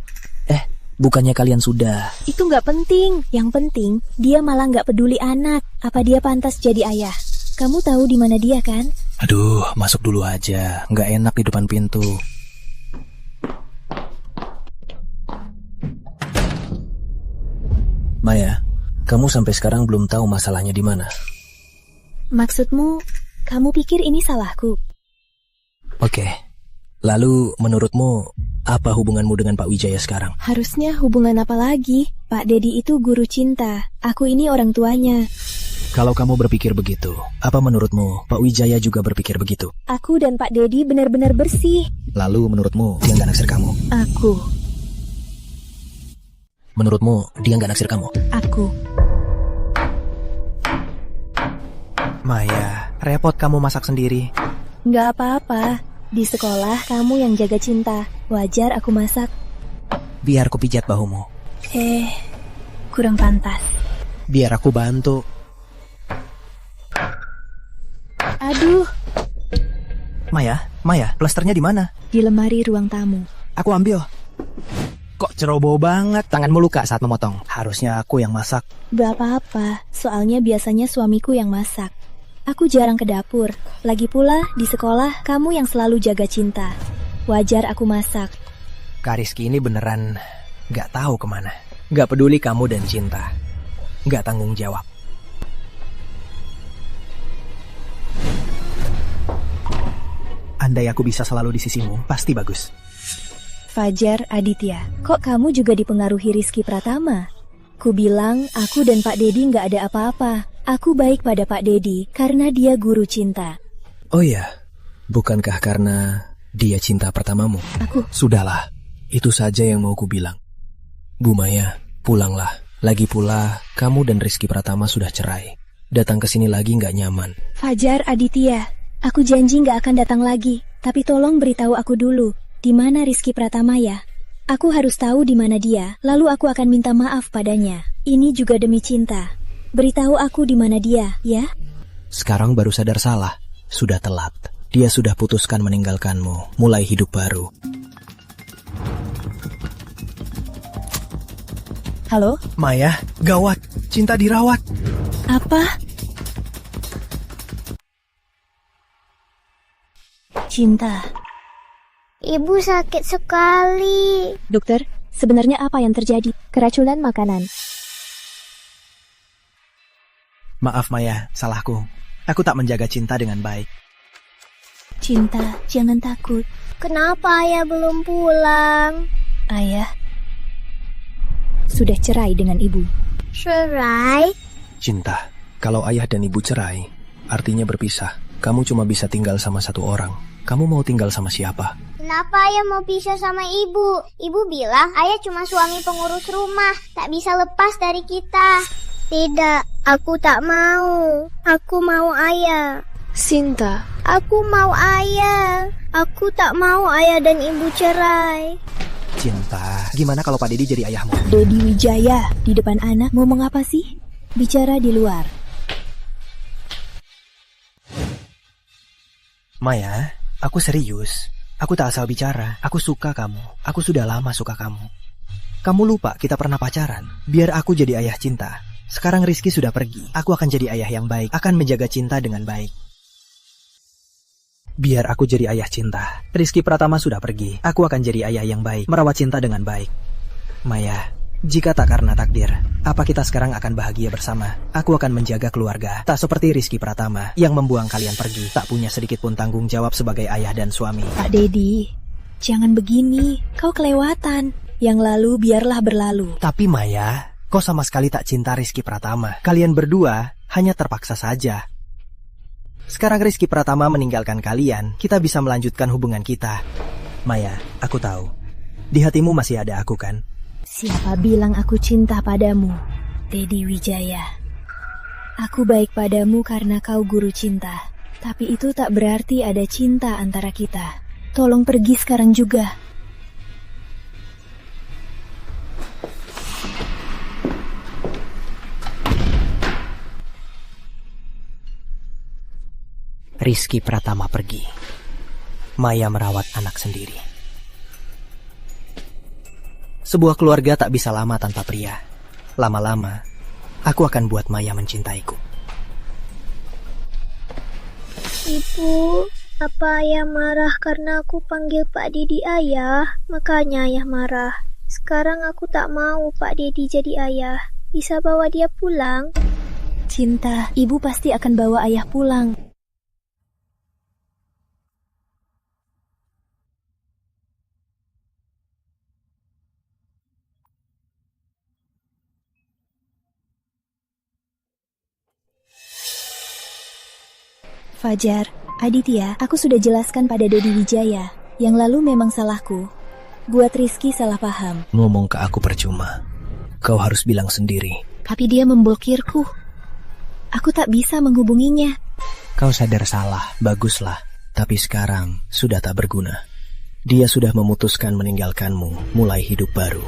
Bukannya kalian sudah? Itu nggak penting. Yang penting, dia malah nggak peduli anak. Apa dia pantas jadi ayah? Kamu tahu di mana dia kan? Aduh, masuk dulu aja. Nggak enak di depan pintu. Maya, kamu sampai sekarang belum tahu masalahnya di mana? Maksudmu, kamu pikir ini salahku? Oke. Lalu, menurutmu, apa hubunganmu dengan Pak Wijaya sekarang? Harusnya hubungan apa lagi? Pak Dedi itu guru cinta. Aku ini orang tuanya. Kalau kamu berpikir begitu, apa menurutmu Pak Wijaya juga berpikir begitu? Aku dan Pak Dedi benar-benar bersih. Lalu menurutmu dia nggak naksir kamu? Aku. Menurutmu dia nggak naksir kamu? Aku. Maya, repot kamu masak sendiri. Nggak apa-apa. Di sekolah kamu yang jaga cinta. Wajar aku masak. Biar ku pijat bahumu. Kurang pantas. Biar aku bantu. Aduh. Maya, plasternya di mana? Di lemari ruang tamu. Aku ambil. Kok ceroboh banget, tanganmu luka saat memotong. Harusnya aku yang masak. Gak apa-apa, soalnya biasanya suamiku yang masak. Aku jarang ke dapur. Lagi pula, di sekolah kamu yang selalu jaga cinta. Wajar aku masak. Kak Rizky ini beneran gak tahu kemana. Gak peduli kamu dan cinta. Gak tanggung jawab. Andai aku bisa selalu di sisimu, pasti bagus. Fajar Aditya, kok kamu juga dipengaruhi Rizky Pratama? Ku bilang, aku dan Pak Dedi gak ada apa-apa. Aku baik pada Pak Dedi karena dia guru cinta. Oh ya, bukankah karena dia cinta pertamamu? Aku. Sudahlah, itu saja yang mau ku bilang. Bu Maya, pulanglah. Lagi pula, kamu dan Rizky Pratama sudah cerai. Datang ke sini lagi nggak nyaman. Fajar Aditya, aku janji nggak akan datang lagi. Tapi tolong beritahu aku dulu, di mana Rizky Pratama ya? Aku harus tahu di mana dia, lalu aku akan minta maaf padanya. Ini juga demi cinta. Beritahu aku di mana dia, ya? Sekarang baru sadar salah. Sudah telat. Dia sudah putuskan meninggalkanmu, mulai hidup baru. Halo? Maya, gawat. Cinta dirawat. Apa? Cinta. Ibu sakit sekali. Dokter, sebenarnya apa yang terjadi? Keracunan makanan. Maaf Maya, salahku. Aku tak menjaga cinta dengan baik. Cinta, jangan takut. Kenapa ayah belum pulang? Ayah sudah cerai dengan ibu. Cerai? Cinta, kalau ayah dan ibu cerai, artinya berpisah. Kamu cuma bisa tinggal sama satu orang. Kamu mau tinggal sama siapa? Kenapa ayah mau pisah sama ibu? Ibu bilang ayah cuma suami pengurus rumah, tak bisa lepas dari kita. Tidak, aku tak mau. Aku mau ayah. Sinta, Aku mau ayah. Aku tak mau ayah dan ibu cerai. Cinta, gimana kalau Pak Dedi jadi ayahmu? Dedi Wijaya, di depan anak ngomong apa sih? Bicara di luar. Maya, aku serius. Aku tak asal bicara. Aku suka kamu. Aku sudah lama suka kamu. Kamu lupa kita pernah pacaran. Biar aku jadi ayah Cinta. Sekarang Rizky sudah pergi. Aku akan jadi ayah yang baik. Akan menjaga Cinta dengan baik. Biar aku jadi ayah Cinta. Rizky Pratama sudah pergi. Aku akan jadi ayah yang baik. Merawat Cinta dengan baik. Maya, jika tak karena takdir, apa kita sekarang akan bahagia bersama? Aku akan menjaga keluarga. Tak seperti Rizky Pratama yang membuang kalian pergi. Tak punya sedikit pun tanggung jawab sebagai ayah dan suami. Pak Dedi, jangan begini. Kau kelewatan. Yang lalu biarlah berlalu. Tapi Maya, kau sama sekali tak cinta Rizky Pratama. Kalian berdua hanya terpaksa saja. Sekarang Rizky Pratama meninggalkan kalian, kita bisa melanjutkan hubungan kita. Maya, aku tahu. Di hatimu masih ada aku kan? Siapa bilang aku cinta padamu, Dedi Wijaya? Aku baik padamu karena kau guru cinta. Tapi itu tak berarti ada cinta antara kita. Tolong pergi sekarang juga. Rizky Pratama pergi. Maya merawat anak sendiri. Sebuah keluarga tak bisa lama tanpa pria. Lama-lama, aku akan buat Maya mencintaiku. Ibu, apa ayah marah karena aku panggil Pak Dedi ayah? Makanya ayah marah. Sekarang aku tak mau Pak Dedi jadi ayah. Bisa bawa dia pulang? Cinta, ibu pasti akan bawa ayah pulang. Fajar, Aditya, aku sudah jelaskan pada Dedi Wijaya. Yang lalu memang salahku. Buat Rizky salah paham. Ngomong ke aku percuma. Kau harus bilang sendiri. Tapi dia memblokirku. Aku tak bisa menghubunginya. Kau sadar salah, baguslah. Tapi sekarang sudah tak berguna. Dia sudah memutuskan meninggalkanmu, mulai hidup baru.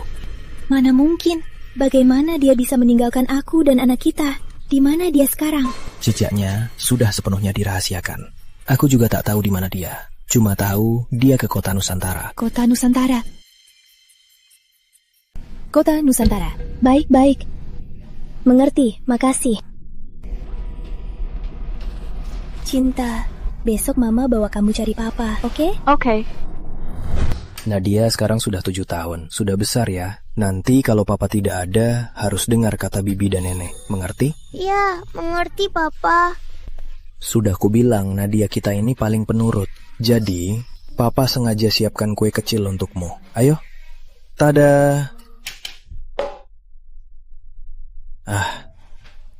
Mana mungkin? Bagaimana dia bisa meninggalkan aku dan anak kita? Di mana dia sekarang? Jejaknya sudah sepenuhnya dirahasiakan. Aku juga tak tahu di mana dia. Cuma tahu dia ke kota Nusantara. Kota Nusantara. Kota Nusantara. Baik-baik. Mengerti, makasih. Cinta, besok Mama bawa kamu cari Papa, oke? Oke. Nadia sekarang sudah 7 tahun. Sudah besar ya. Nanti kalau Papa tidak ada, harus dengar kata Bibi dan Nenek. Mengerti? Ya, mengerti Papa. Sudah kubilang Nadia kita ini paling penurut. Jadi, Papa sengaja siapkan kue kecil untukmu. Ayo. Tada!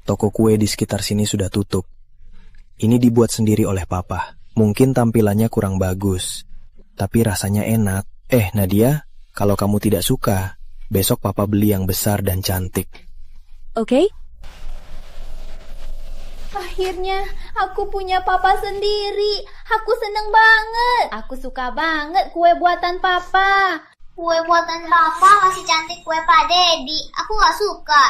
Toko kue di sekitar sini sudah tutup. Ini dibuat sendiri oleh Papa. Mungkin tampilannya kurang bagus, tapi rasanya enak. Nadia, kalau kamu tidak suka, besok Papa beli yang besar dan cantik. Oke? Akhirnya aku punya Papa sendiri. Aku seneng banget. Aku suka banget kue buatan Papa. Kue buatan Papa masih cantik kue Pak Dedi. Aku gak suka.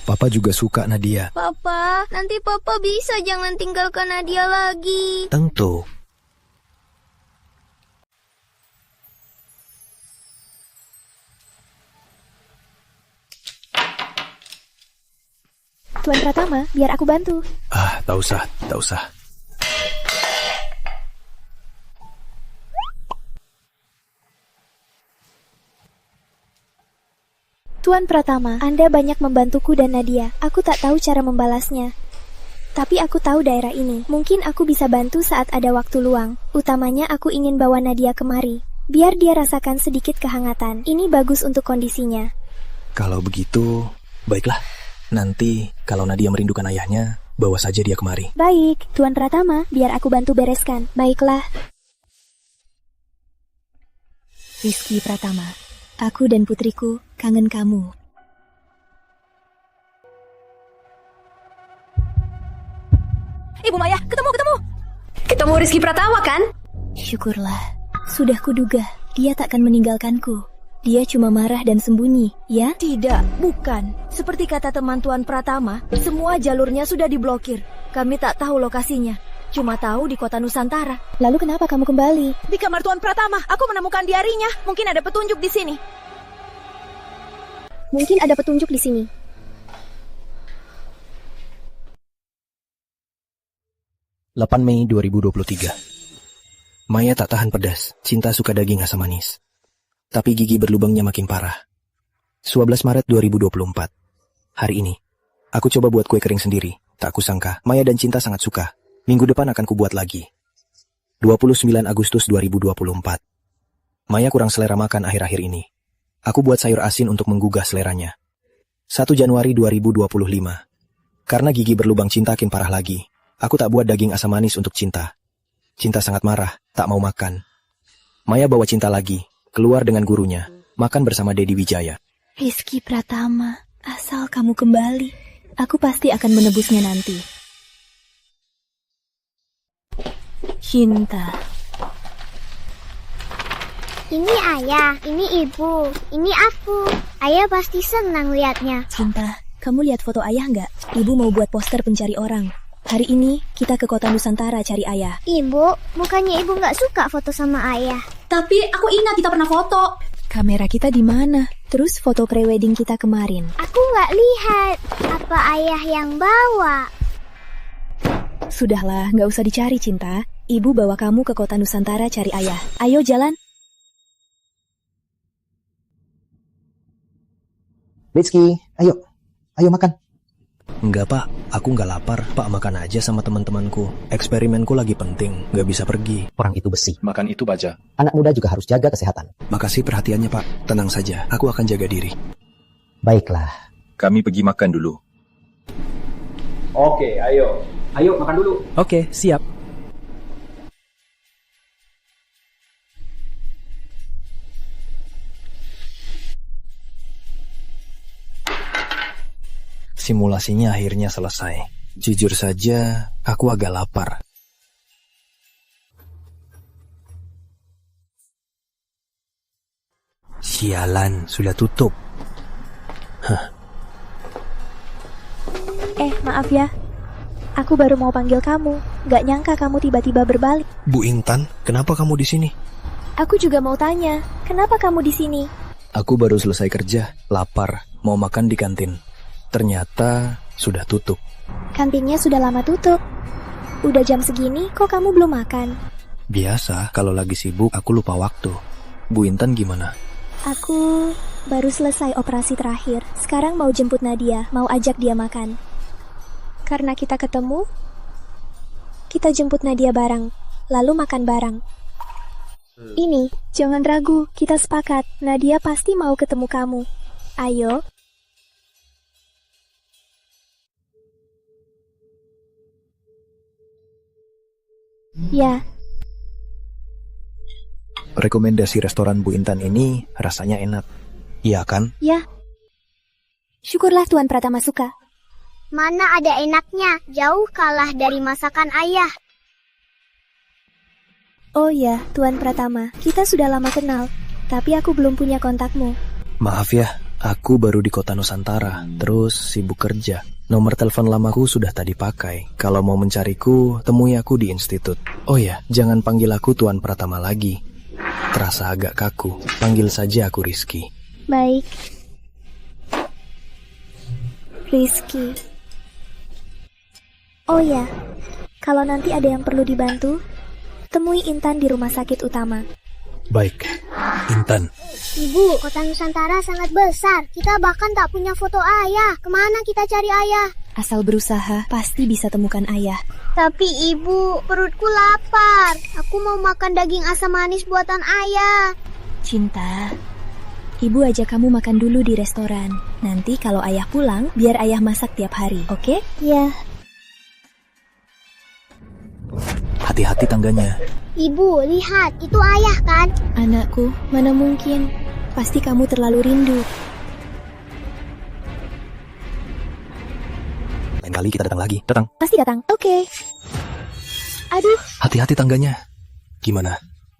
Papa juga suka Nadia. Papa, nanti Papa bisa jangan tinggalkan Nadia lagi. Tentu. Tuan Pratama, biar aku bantu. Tak usah. Tuan Pratama, Anda banyak membantuku dan Nadia. Aku tak tahu cara membalasnya. Tapi aku tahu daerah ini. Mungkin aku bisa bantu saat ada waktu luang. Utamanya aku ingin bawa Nadia kemari. Biar dia rasakan sedikit kehangatan. Ini bagus untuk kondisinya. Kalau begitu, baiklah. Nanti kalau Nadia merindukan ayahnya, bawa saja dia kemari. Baik, Tuan Pratama, biar aku bantu bereskan. Baiklah. Rizky Pratama, aku dan putriku kangen kamu. Ibu Maya, ketemu. Ketemu Rizky Pratama kan? Syukurlah, sudah kuduga dia takkan meninggalkanku. Dia cuma marah dan sembunyi, ya? Tidak, bukan. Seperti kata teman Tuan Pratama, semua jalurnya sudah diblokir. Kami tak tahu lokasinya. Cuma tahu di kota Nusantara. Lalu kenapa kamu kembali? Di kamar Tuan Pratama, aku menemukan diarinya. Mungkin ada petunjuk di sini. Mungkin ada petunjuk di sini. Mei 2023. Maya tak tahan pedas, cinta suka daging asam manis. Tapi gigi berlubangnya makin parah. 11 Maret 2024. Hari ini, aku coba buat kue kering sendiri. Tak kusangka, Maya dan Cinta sangat suka. Minggu depan akan kubuat lagi. 29 Agustus 2024. Maya kurang selera makan akhir-akhir ini. Aku buat sayur asin untuk menggugah seleranya. 1 Januari 2025. Karena gigi berlubang Cinta makin parah lagi, aku tak buat daging asam manis untuk Cinta. Cinta sangat marah, tak mau makan. Maya bawa Cinta lagi, keluar dengan gurunya, makan bersama Dedi Wijaya. Rizky Pratama, asal kamu kembali, aku pasti akan menebusnya nanti. Cinta. Ini ayah, ini ibu, ini aku. Ayah pasti senang lihatnya. Cinta, kamu lihat foto ayah nggak? Ibu mau buat poster pencari orang. Hari ini kita ke kota Nusantara cari ayah. Ibu, bukannya ibu nggak suka foto sama ayah? Tapi aku ingat kita pernah foto. Kamera kita di mana? Terus foto prewedding kita kemarin. Aku nggak lihat. Apa ayah yang bawa? Sudahlah, nggak usah dicari, Cinta. Ibu bawa kamu ke kota Nusantara cari ayah. Ayo jalan. Rizky, ayo makan. Enggak pak, aku nggak lapar. Pak makan aja sama teman-temanku. Eksperimenku lagi penting, nggak bisa pergi. Orang itu besi. Makan itu baja. Anak muda juga harus jaga kesehatan. Makasih perhatiannya pak. Tenang saja, aku akan jaga diri. Baiklah. Kami pergi makan dulu. Oke, ayo. Ayo makan dulu. Oke, siap. Simulasinya akhirnya selesai. Jujur saja, aku agak lapar. Sialan, sudah tutup. Hah. Maaf ya. Aku baru mau panggil kamu. Gak nyangka kamu tiba-tiba berbalik. Bu Intan, kenapa kamu di sini? Aku juga mau tanya, kenapa kamu di sini? Aku baru selesai kerja, lapar, mau makan di kantin. Ternyata sudah tutup. Kantinnya sudah lama tutup. Udah jam segini, kok kamu belum makan? Biasa, kalau lagi sibuk, aku lupa waktu. Bu Intan gimana? Aku baru selesai operasi terakhir. Sekarang mau jemput Nadia, mau ajak dia makan. Karena kita ketemu, kita jemput Nadia bareng, lalu makan bareng. Ini, jangan ragu, kita sepakat. Nadia pasti mau ketemu kamu. Ayo. Ya. Rekomendasi restoran Bu Intan ini rasanya enak. Iya kan? Ya. Syukurlah Tuan Pratama suka. Mana ada enaknya, jauh kalah dari masakan ayah. Oh ya, Tuan Pratama, kita sudah lama kenal, tapi aku belum punya kontakmu. Maaf ya, aku baru di kota Nusantara, terus sibuk kerja. Nomor telepon lamaku sudah tadi pakai. Kalau mau mencariku, temui aku di institut. Oh ya, jangan panggil aku Tuan Pratama lagi. Terasa agak kaku, panggil saja aku Rizky. Baik. Rizky. Oh ya, kalau nanti ada yang perlu dibantu, temui Intan di rumah sakit utama. Baik, Intan. Ibu, kota Nusantara sangat besar. Kita bahkan tak punya foto ayah. Kemana kita cari ayah? Asal berusaha, pasti bisa temukan ayah. Tapi ibu, perutku lapar. Aku mau makan daging asam manis buatan ayah. Cinta, ibu ajak kamu makan dulu di restoran. Nanti kalau ayah pulang, biar ayah masak tiap hari, oke? Ya. Hati-hati tangganya. Ibu, lihat, itu ayah kan? Anakku, mana mungkin. Pasti kamu terlalu rindu. Lain kali kita datang lagi. Datang. Pasti datang. Oke. Aduh. Hati-hati tangganya. Gimana?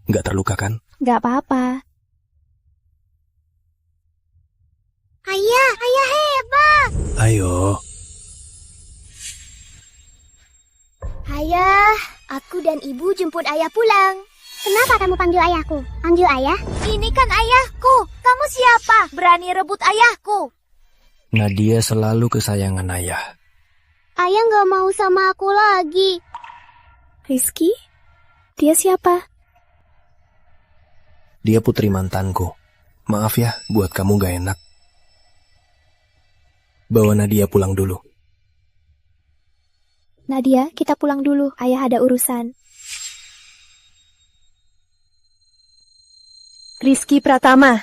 Nggak terluka kan? Nggak apa-apa. Ayah hebat. Ayo. Ayah, aku dan ibu jemput ayah pulang. Kenapa kamu panggil ayahku? Panggil ayah? Ini kan ayahku. Kamu siapa? Berani rebut ayahku. Nadia selalu kesayangan ayah. Ayah nggak mau sama aku lagi. Rizky? Dia siapa? Dia putri mantanku. Maaf ya, buat kamu gak enak. Bawa Nadia pulang dulu. Nadia, kita pulang dulu. Ayah ada urusan. Rizky Pratama.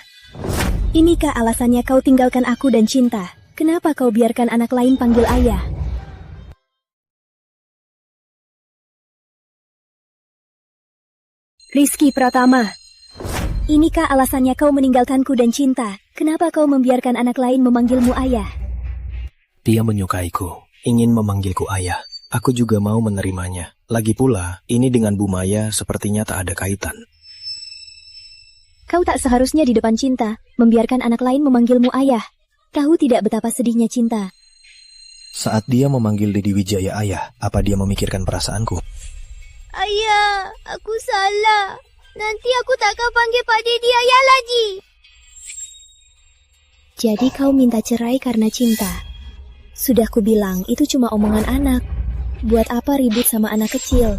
Inikah alasannya kau tinggalkan aku dan Cinta? Kenapa kau biarkan anak lain panggil ayah? Rizky Pratama. Inikah alasannya kau meninggalkanku dan Cinta? Kenapa kau membiarkan anak lain memanggilmu ayah? Dia menyukaiku, ingin memanggilku ayah. Aku juga mau menerimanya. Lagi pula, ini dengan Bu Maya sepertinya tak ada kaitan. Kau tak seharusnya di depan Cinta, membiarkan anak lain memanggilmu ayah. Tahu tidak betapa sedihnya Cinta? Saat dia memanggil Dedi Wijaya ayah, apa dia memikirkan perasaanku? Ayah, aku salah. Nanti aku takkan panggil Pak Dedi ayah lagi. Jadi kau minta cerai karena Cinta? Sudah kubilang, itu cuma omongan anak. Buat apa ribut sama anak kecil?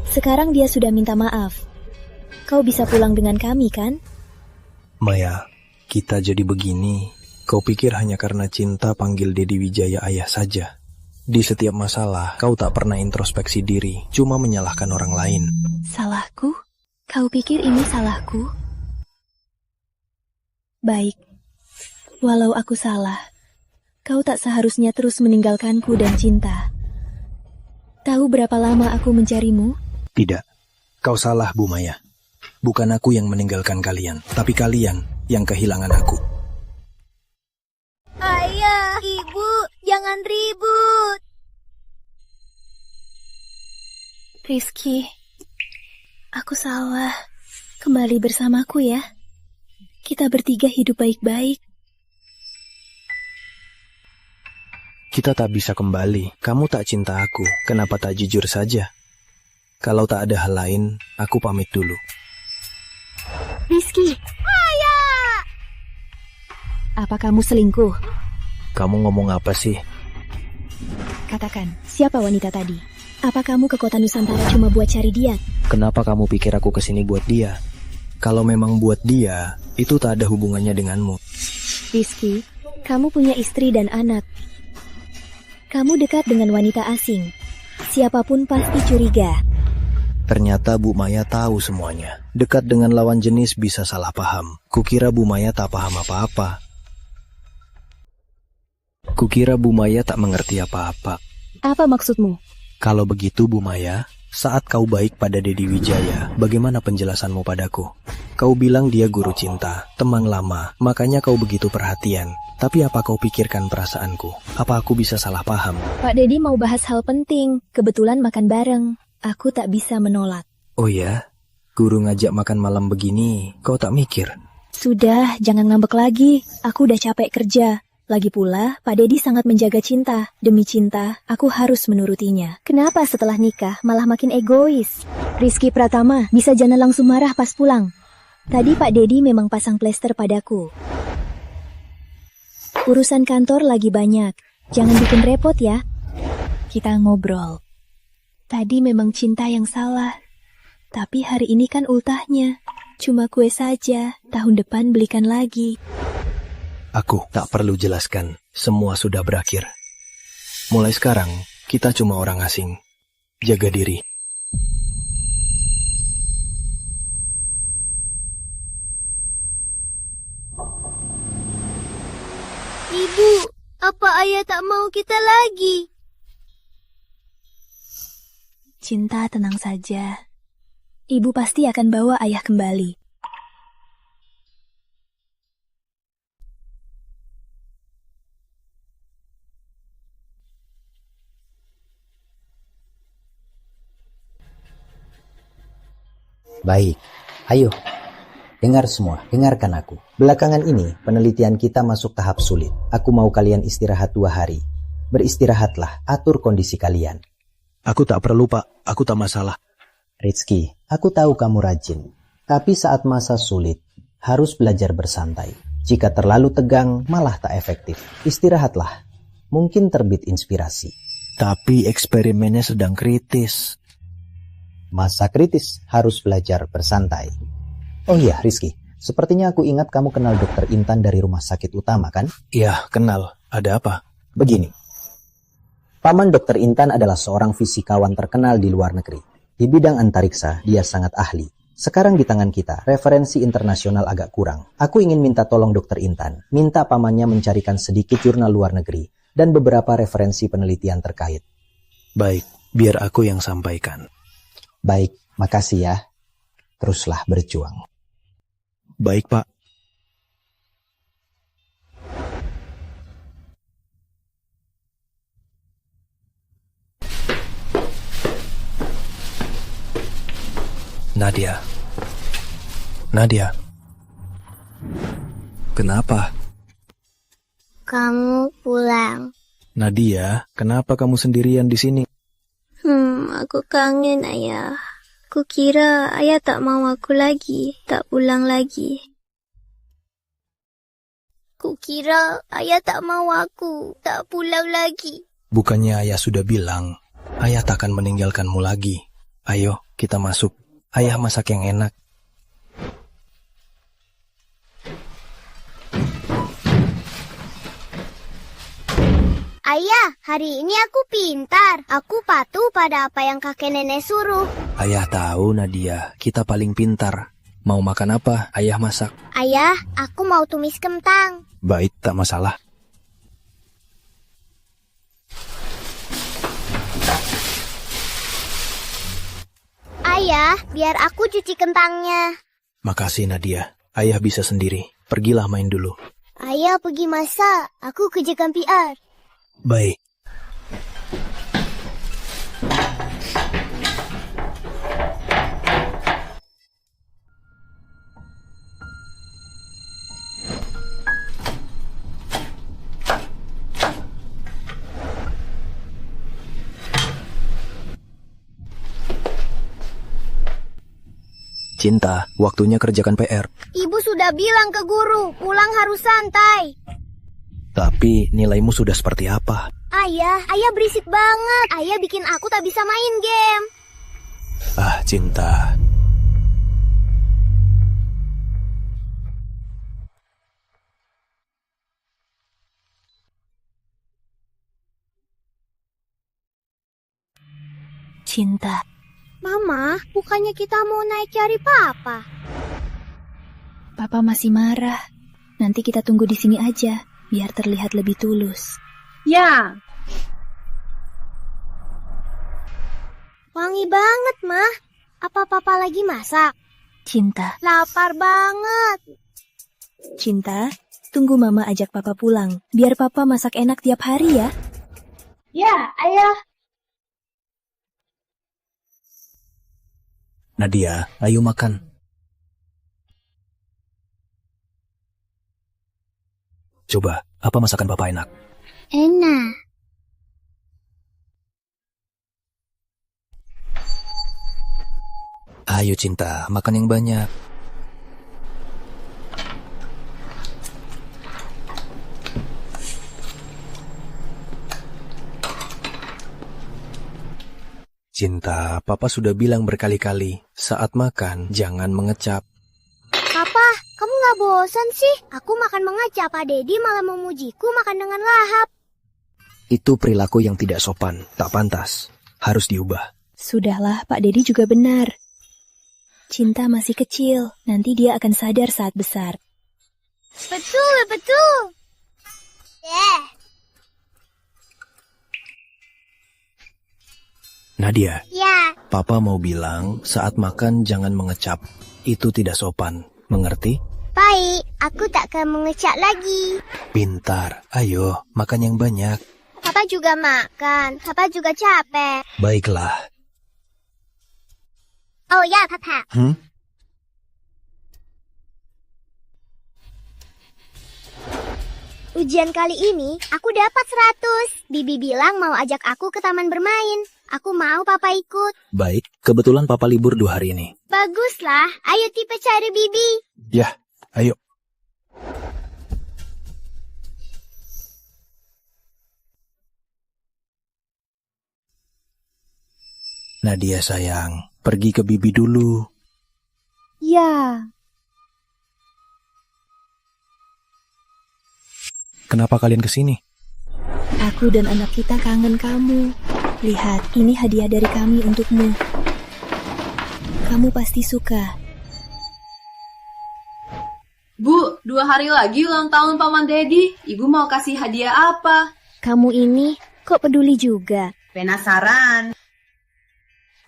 Sekarang dia sudah minta maaf. Kau bisa pulang dengan kami, kan? Maya, kita jadi begini. Kau pikir hanya karena Cinta panggil Dedi Wijaya ayah saja? Di setiap masalah, kau tak pernah introspeksi diri, cuma menyalahkan orang lain. Salahku? Kau pikir ini salahku? Baik. Walau aku salah, kau tak seharusnya terus meninggalkanku dan Cinta. Tahu berapa lama aku mencarimu? Tidak, kau salah Bu Maya. Bukan aku yang meninggalkan kalian, tapi kalian yang kehilangan aku. Ayah, ibu, jangan ribut. Rizky, aku salah. Kembali bersamaku ya. Kita bertiga hidup baik-baik. Kita tak bisa kembali. Kamu tak cinta aku. Kenapa tak jujur saja? Kalau tak ada hal lain, aku pamit dulu. Rizky. Ayah! Apa kamu selingkuh? Kamu ngomong apa sih? Katakan, siapa wanita tadi? Apa kamu ke kota Nusantara cuma buat cari dia? Kenapa kamu pikir aku kesini buat dia? Kalau memang buat dia, itu tak ada hubungannya denganmu. Rizky, kamu punya istri dan anak. Kamu dekat dengan wanita asing. Siapapun pasti curiga. Ternyata Bu Maya tahu semuanya. Dekat dengan lawan jenis bisa salah paham. Kukira Bu Maya tak paham apa-apa. Kukira Bu Maya tak mengerti apa-apa. Apa maksudmu? Kalau begitu Bu Maya, saat kau baik pada Dedi Wijaya, bagaimana penjelasanmu padaku? Kau bilang dia guru cinta, teman lama, makanya kau begitu perhatian. Tapi apa kau pikirkan perasaanku? Apa aku bisa salah paham? Pak Dedi mau bahas hal penting. Kebetulan makan bareng. Aku tak bisa menolak. Oh ya? Guru ngajak makan malam begini, kau tak mikir? Sudah, jangan ngambek lagi. Aku udah capek kerja. Lagi pula, Pak Dedi sangat menjaga Cinta. Demi Cinta, aku harus menurutinya. Kenapa setelah nikah malah makin egois? Rizky Pratama, bisa jangan langsung marah pas pulang. Tadi Pak Dedi memang pasang plester padaku. Urusan kantor lagi banyak. Jangan bikin repot ya. Kita ngobrol. Tadi memang Cinta yang salah. Tapi hari ini kan ultahnya. Cuma kue saja. Tahun depan belikan lagi. Aku tak perlu jelaskan. Semua sudah berakhir. Mulai sekarang, kita cuma orang asing. Jaga diri. Ibu, apa ayah tak mau kita lagi? Cinta, tenang saja. Ibu pasti akan bawa ayah kembali. Baik, ayo. Dengar semua, dengarkan aku. Belakangan ini, penelitian kita masuk tahap sulit. Aku mau kalian istirahat 2 hari. Beristirahatlah, atur kondisi kalian. Aku tak perlu, Pak. Aku tak masalah. Rizky, aku tahu kamu rajin. Tapi saat masa sulit, harus belajar bersantai. Jika terlalu tegang, malah tak efektif. Istirahatlah. Mungkin terbit inspirasi. Tapi eksperimennya sedang kritis. Masa kritis, harus belajar bersantai. Oh iya, Rizky. Sepertinya aku ingat kamu kenal Dokter Intan dari rumah sakit utama, kan? Iya, kenal. Ada apa? Begini. Paman Dokter Intan adalah seorang fisikawan terkenal di luar negeri. Di bidang antariksa, dia sangat ahli. Sekarang di tangan kita, referensi internasional agak kurang. Aku ingin minta tolong Dokter Intan, minta pamannya mencarikan sedikit jurnal luar negeri dan beberapa referensi penelitian terkait. Baik, biar aku yang sampaikan. Baik, makasih ya. Teruslah berjuang. Baik, Pak. Nadia. Kenapa? Kamu pulang. Nadia, kenapa kamu sendirian di sini? Aku kangen ayah. Kukira ayah tak mau aku lagi, tak pulang lagi. Kukira ayah tak mau aku, tak pulang lagi. Bukannya ayah sudah bilang, ayah tak akan meninggalkanmu lagi. Ayo, kita masuk. Ayah masak yang enak. Ayah, hari ini aku pintar. Aku patuh pada apa yang kakek nenek suruh. Ayah tahu, Nadia, kita paling pintar. Mau makan apa? Ayah masak. Ayah, aku mau tumis kentang. Baik, tak masalah. Ayah, biar aku cuci kentangnya. Makasih, Nadia. Ayah bisa sendiri. Pergilah main dulu. Ayah pergi masak. Aku kerjakan PR. Baik. Cinta, waktunya kerjakan PR. Ibu sudah bilang ke guru, pulang harus santai. Tapi nilaimu sudah seperti apa? Ayah berisik banget. Ayah bikin aku tak bisa main game. Ah, Cinta. Cinta. Mama, bukannya kita mau naik cari papa? Papa masih marah. Nanti kita tunggu di sini aja, biar terlihat lebih tulus. Ya. Wangi banget, Mah. Apa papa lagi masak? Cinta. Lapar banget. Cinta, tunggu mama ajak papa pulang, biar papa masak enak tiap hari ya. Ya, ayah. Nadia, ayo makan. Coba, apa masakan papa enak? Enak. Ayo Cinta, makan yang banyak. Cinta, papa sudah bilang berkali-kali, saat makan jangan mengecap. Papa, kamu gak bosan sih? Aku makan mengecap, Pak Dedi malah memujiku makan dengan lahap. Itu perilaku yang tidak sopan, tak pantas. Harus diubah. Sudahlah, Pak Dedi juga benar. Cinta masih kecil, nanti dia akan sadar saat besar. Betul. Nadia, Ya, Papa mau bilang saat makan jangan mengecap. Itu tidak sopan. Mengerti? baik. Aku tak akan mengecap lagi. Pintar. Ayo, makan yang banyak. Papa juga makan. Papa juga capek. Baiklah. Oh ya, Papa. Ujian kali ini aku dapat 100. Bibi bilang mau ajak aku ke taman bermain. Aku mau Papa ikut. Baik, kebetulan Papa libur 2 hari ini. Baguslah. Ayo tipe cari Bibi. Ya, ayo. Nadia sayang, pergi ke Bibi dulu. Ya, Kenapa kalian kesini? aku dan anak kita kangen kamu. Lihat, ini hadiah dari kami untukmu. Kamu pasti suka. Bu, 2 hari lagi ulang tahun Paman Dedi. Ibu mau kasih hadiah apa? Kamu ini kok peduli juga? Penasaran.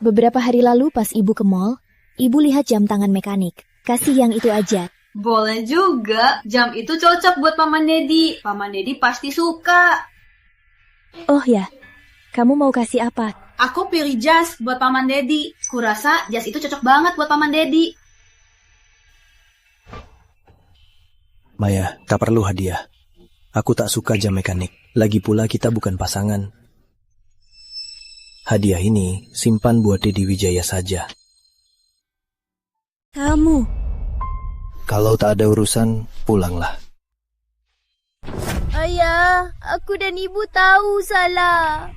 Beberapa hari lalu pas ibu ke mall, ibu lihat jam tangan mekanik. Kasih yang itu aja. Boleh juga. Jam itu cocok buat Paman Dedi. Paman Dedi pasti suka. Oh ya, kamu mau kasih apa? Aku pilih jas buat Paman Dedi. Kurasa jas itu cocok banget buat Paman Dedi. Maya, tak perlu hadiah. Aku tak suka jam mekanik. Lagi pula kita bukan pasangan. Hadiah ini simpan buat Dedi Wijaya saja. Kamu. Kalau tak ada urusan, pulanglah. Ayah, aku dan ibu tahu salah.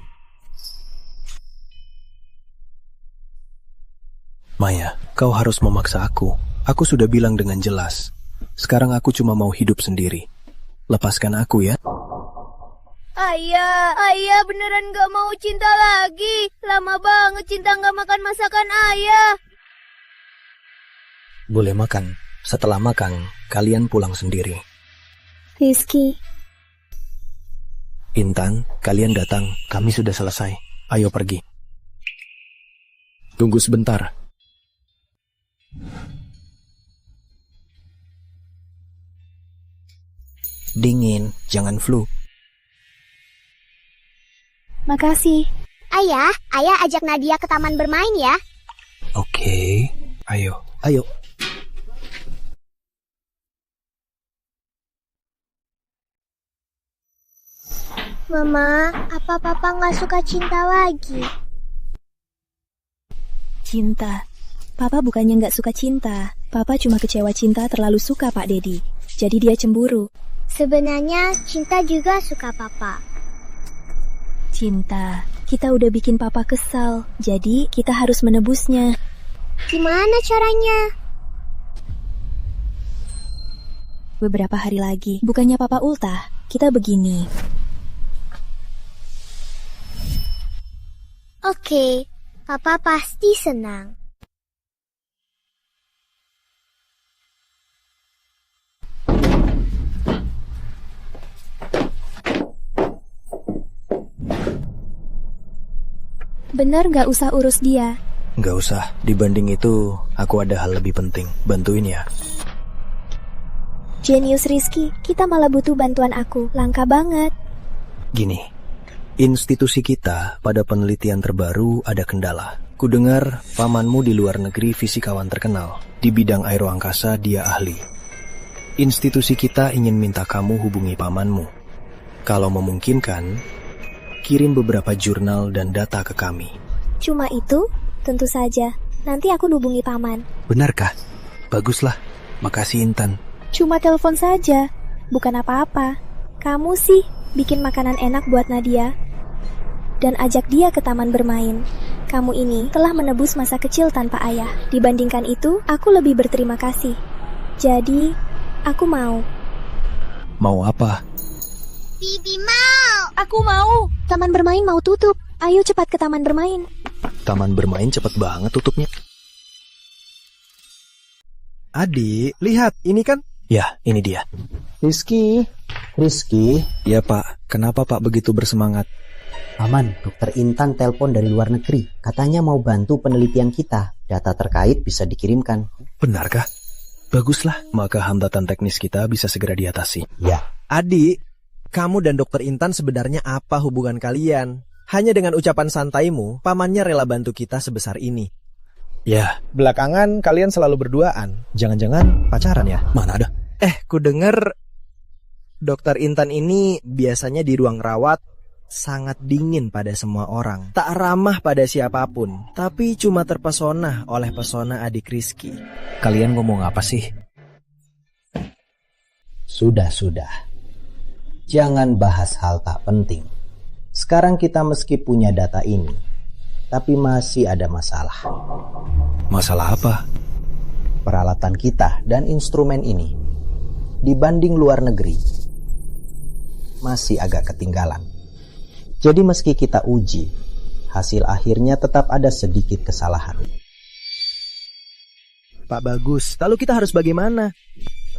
Maya, kau harus memaksa aku. Aku sudah bilang dengan jelas. Sekarang aku cuma mau hidup sendiri. Lepaskan aku ya. Ayah beneran gak mau cinta lagi. Lama banget cinta gak makan masakan ayah. Boleh makan. Setelah makan, kalian pulang sendiri. Rizky. Intan, kalian datang. Kami sudah selesai. Ayo pergi. Tunggu sebentar. Dingin, jangan flu. Makasih. Ayah ajak Nadia ke taman bermain ya. Oke, ayo. Mama, apa Papa nggak suka cinta lagi? Cinta. Papa bukannya nggak suka cinta. Papa cuma kecewa cinta terlalu suka Pak Dedi. Jadi dia cemburu. Sebenarnya cinta juga suka Papa. Cinta. Kita udah bikin Papa kesal. Jadi kita harus menebusnya. Gimana caranya? Beberapa hari lagi. Bukannya Papa ultah. Kita begini. Oke, Papa pasti senang. Bener nggak usah urus dia. Nggak usah, dibanding itu aku ada hal lebih penting. Bantuin ya. Jenius Rizky, kita malah butuh bantuan aku. Langka banget. Gini, institusi kita pada penelitian terbaru ada kendala. Kudengar pamanmu di luar negeri fisikawan terkenal. Di bidang aeroangkasa dia ahli. Institusi kita ingin minta kamu hubungi pamanmu. Kalau memungkinkan, kirim beberapa jurnal dan data ke kami. Cuma itu? Tentu saja. Nanti aku hubungi paman. Benarkah? Baguslah. Makasih Intan. Cuma telepon saja. Bukan apa-apa. Kamu sih bikin makanan enak buat Nadia. Dan ajak dia ke taman bermain. Kamu ini telah menebus masa kecil tanpa ayah. Dibandingkan itu, aku lebih berterima kasih. Jadi, aku mau. Mau apa? Bibi mau. Aku mau. Taman bermain mau tutup. Ayo cepat ke taman bermain. Taman bermain cepet banget tutupnya. Adik, lihat, ini kan? Ya, ini dia. Rizky. Ya Pak, kenapa Pak begitu bersemangat? Paman, Dokter Intan telepon dari luar negeri. Katanya mau bantu penelitian kita. Data terkait bisa dikirimkan. Benarkah? Baguslah, maka hambatan teknis kita bisa segera diatasi. Ya. Adik, kamu dan Dokter Intan sebenarnya apa hubungan kalian? Hanya dengan ucapan santaimu, pamannya rela bantu kita sebesar ini. Ya. Belakangan kalian selalu berduaan. Jangan-jangan pacaran ya? Mana ada? Ku denger Dokter Intan ini biasanya di ruang rawat sangat dingin pada semua orang. Tak ramah pada siapapun, tapi cuma terpesona oleh pesona adik Rizky. Kalian ngomong apa sih? Sudah. Jangan bahas hal tak penting. Sekarang kita meski punya data ini, tapi masih ada masalah. Masalah apa? Peralatan kita dan instrumen ini dibanding luar negeri masih agak ketinggalan. Jadi meski kita uji, hasil akhirnya tetap ada sedikit kesalahan. Pak Bagus, lalu kita harus bagaimana?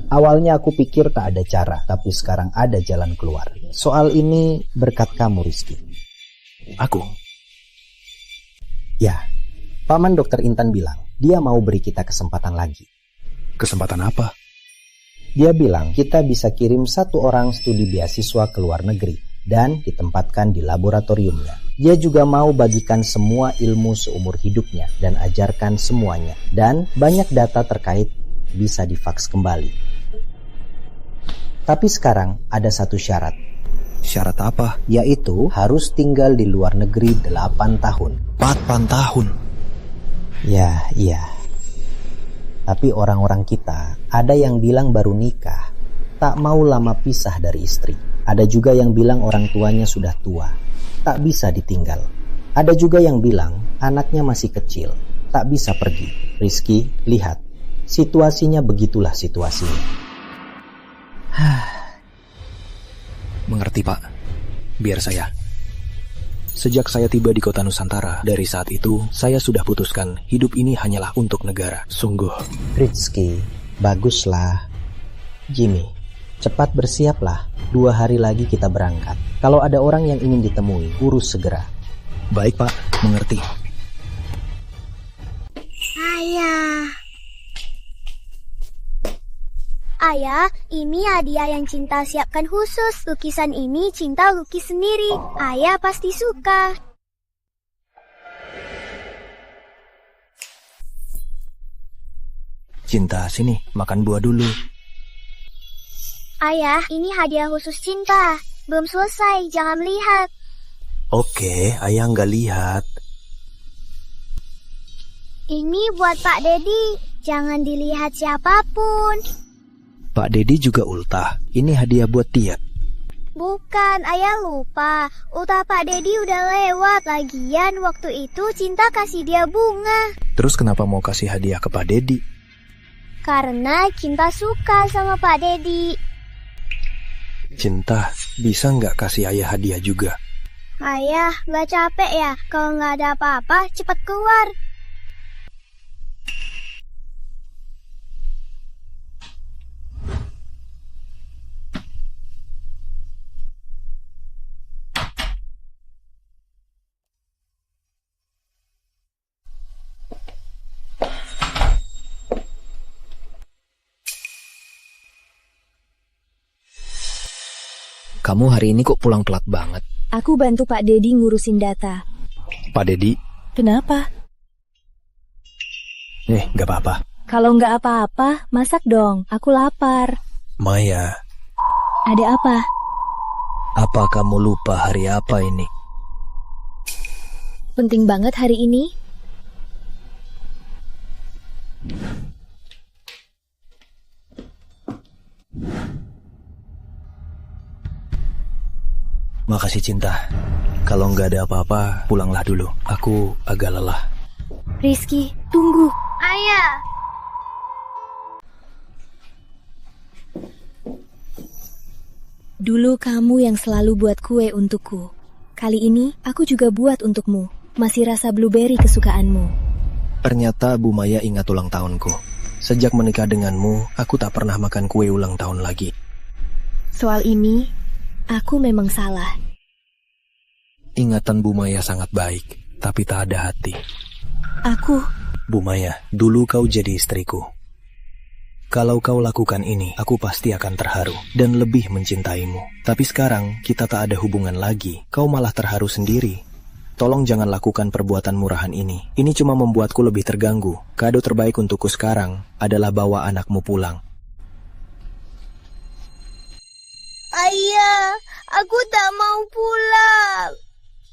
Awalnya aku pikir tak ada cara, tapi sekarang ada jalan keluar. Soal ini berkat kamu, Rizky. Aku? Ya, Paman Dokter Intan bilang dia mau beri kita kesempatan lagi. Kesempatan apa? Dia bilang kita bisa kirim 1 orang studi beasiswa ke luar negeri dan ditempatkan di laboratoriumnya. Dia juga mau bagikan semua ilmu seumur hidupnya dan ajarkan semuanya. Dan banyak data terkait bisa difaks kembali. Tapi sekarang ada satu syarat. Syarat apa? Yaitu harus tinggal di luar negeri 8 tahun. 8 tahun? Ya, iya. Tapi orang-orang kita ada yang bilang baru nikah, tak mau lama pisah dari istri. Ada juga yang bilang orang tuanya sudah tua, tak bisa ditinggal. Ada juga yang bilang anaknya masih kecil, tak bisa pergi. Rizky, lihat, situasinya begitulah situasinya. Mengerti, Pak. Biar saya. Sejak saya tiba di kota Nusantara, dari saat itu saya sudah putuskan hidup ini hanyalah untuk negara. Sungguh. Rizky, baguslah. Jimmy, cepat bersiaplah. 2 hari lagi kita berangkat. Kalau ada orang yang ingin ditemui, urus segera. Baik, Pak. Mengerti. Ayah, ini hadiah yang Cinta siapkan khusus. Lukisan ini Cinta lukis sendiri. Ayah pasti suka. Cinta, sini. Makan buah dulu. Ayah, ini hadiah khusus Cinta. Belum selesai, jangan melihat. Oke, ayah nggak lihat. Ini buat Pak Dedi. Jangan dilihat siapapun. Pak Dedi juga ultah. Ini hadiah buat dia. Bukan, ayah lupa. Ultah Pak Dedi udah lewat. Lagian waktu itu Cinta kasih dia bunga. Terus kenapa mau kasih hadiah ke Pak Dedi? Karena Cinta suka sama Pak Dedi. Cinta, bisa nggak kasih ayah hadiah juga? Ayah, nggak capek ya? Kalau nggak ada apa-apa, cepat keluar. Kamu hari ini kok pulang telat banget? Aku bantu Pak Dedi ngurusin data. Pak Dedi? Kenapa? Nggak apa-apa. Kalau nggak apa-apa, masak dong. Aku lapar. Maya. Ada apa? Apa kamu lupa hari apa ini? Penting banget hari ini. Makasih Cinta. Kalau nggak ada apa-apa, pulanglah dulu. Aku agak lelah. Rizky, tunggu. Ayah. Dulu kamu yang selalu buat kue untukku. Kali ini aku juga buat untukmu. Masih rasa blueberry kesukaanmu. Ternyata Bu Maya ingat ulang tahunku. Sejak menikah denganmu, aku tak pernah makan kue ulang tahun lagi. Soal ini, aku memang salah. Ingatan Bu Maya sangat baik, tapi tak ada hati. Aku... Bu Maya, dulu kau jadi istriku. Kalau kau lakukan ini, aku pasti akan terharu dan lebih mencintaimu. Tapi sekarang, kita tak ada hubungan lagi. Kau malah terharu sendiri. Tolong jangan lakukan perbuatan murahan ini. Ini cuma membuatku lebih terganggu. Kado terbaik untukku sekarang adalah bawa anakmu pulang. Ayah, aku tak mau pulang.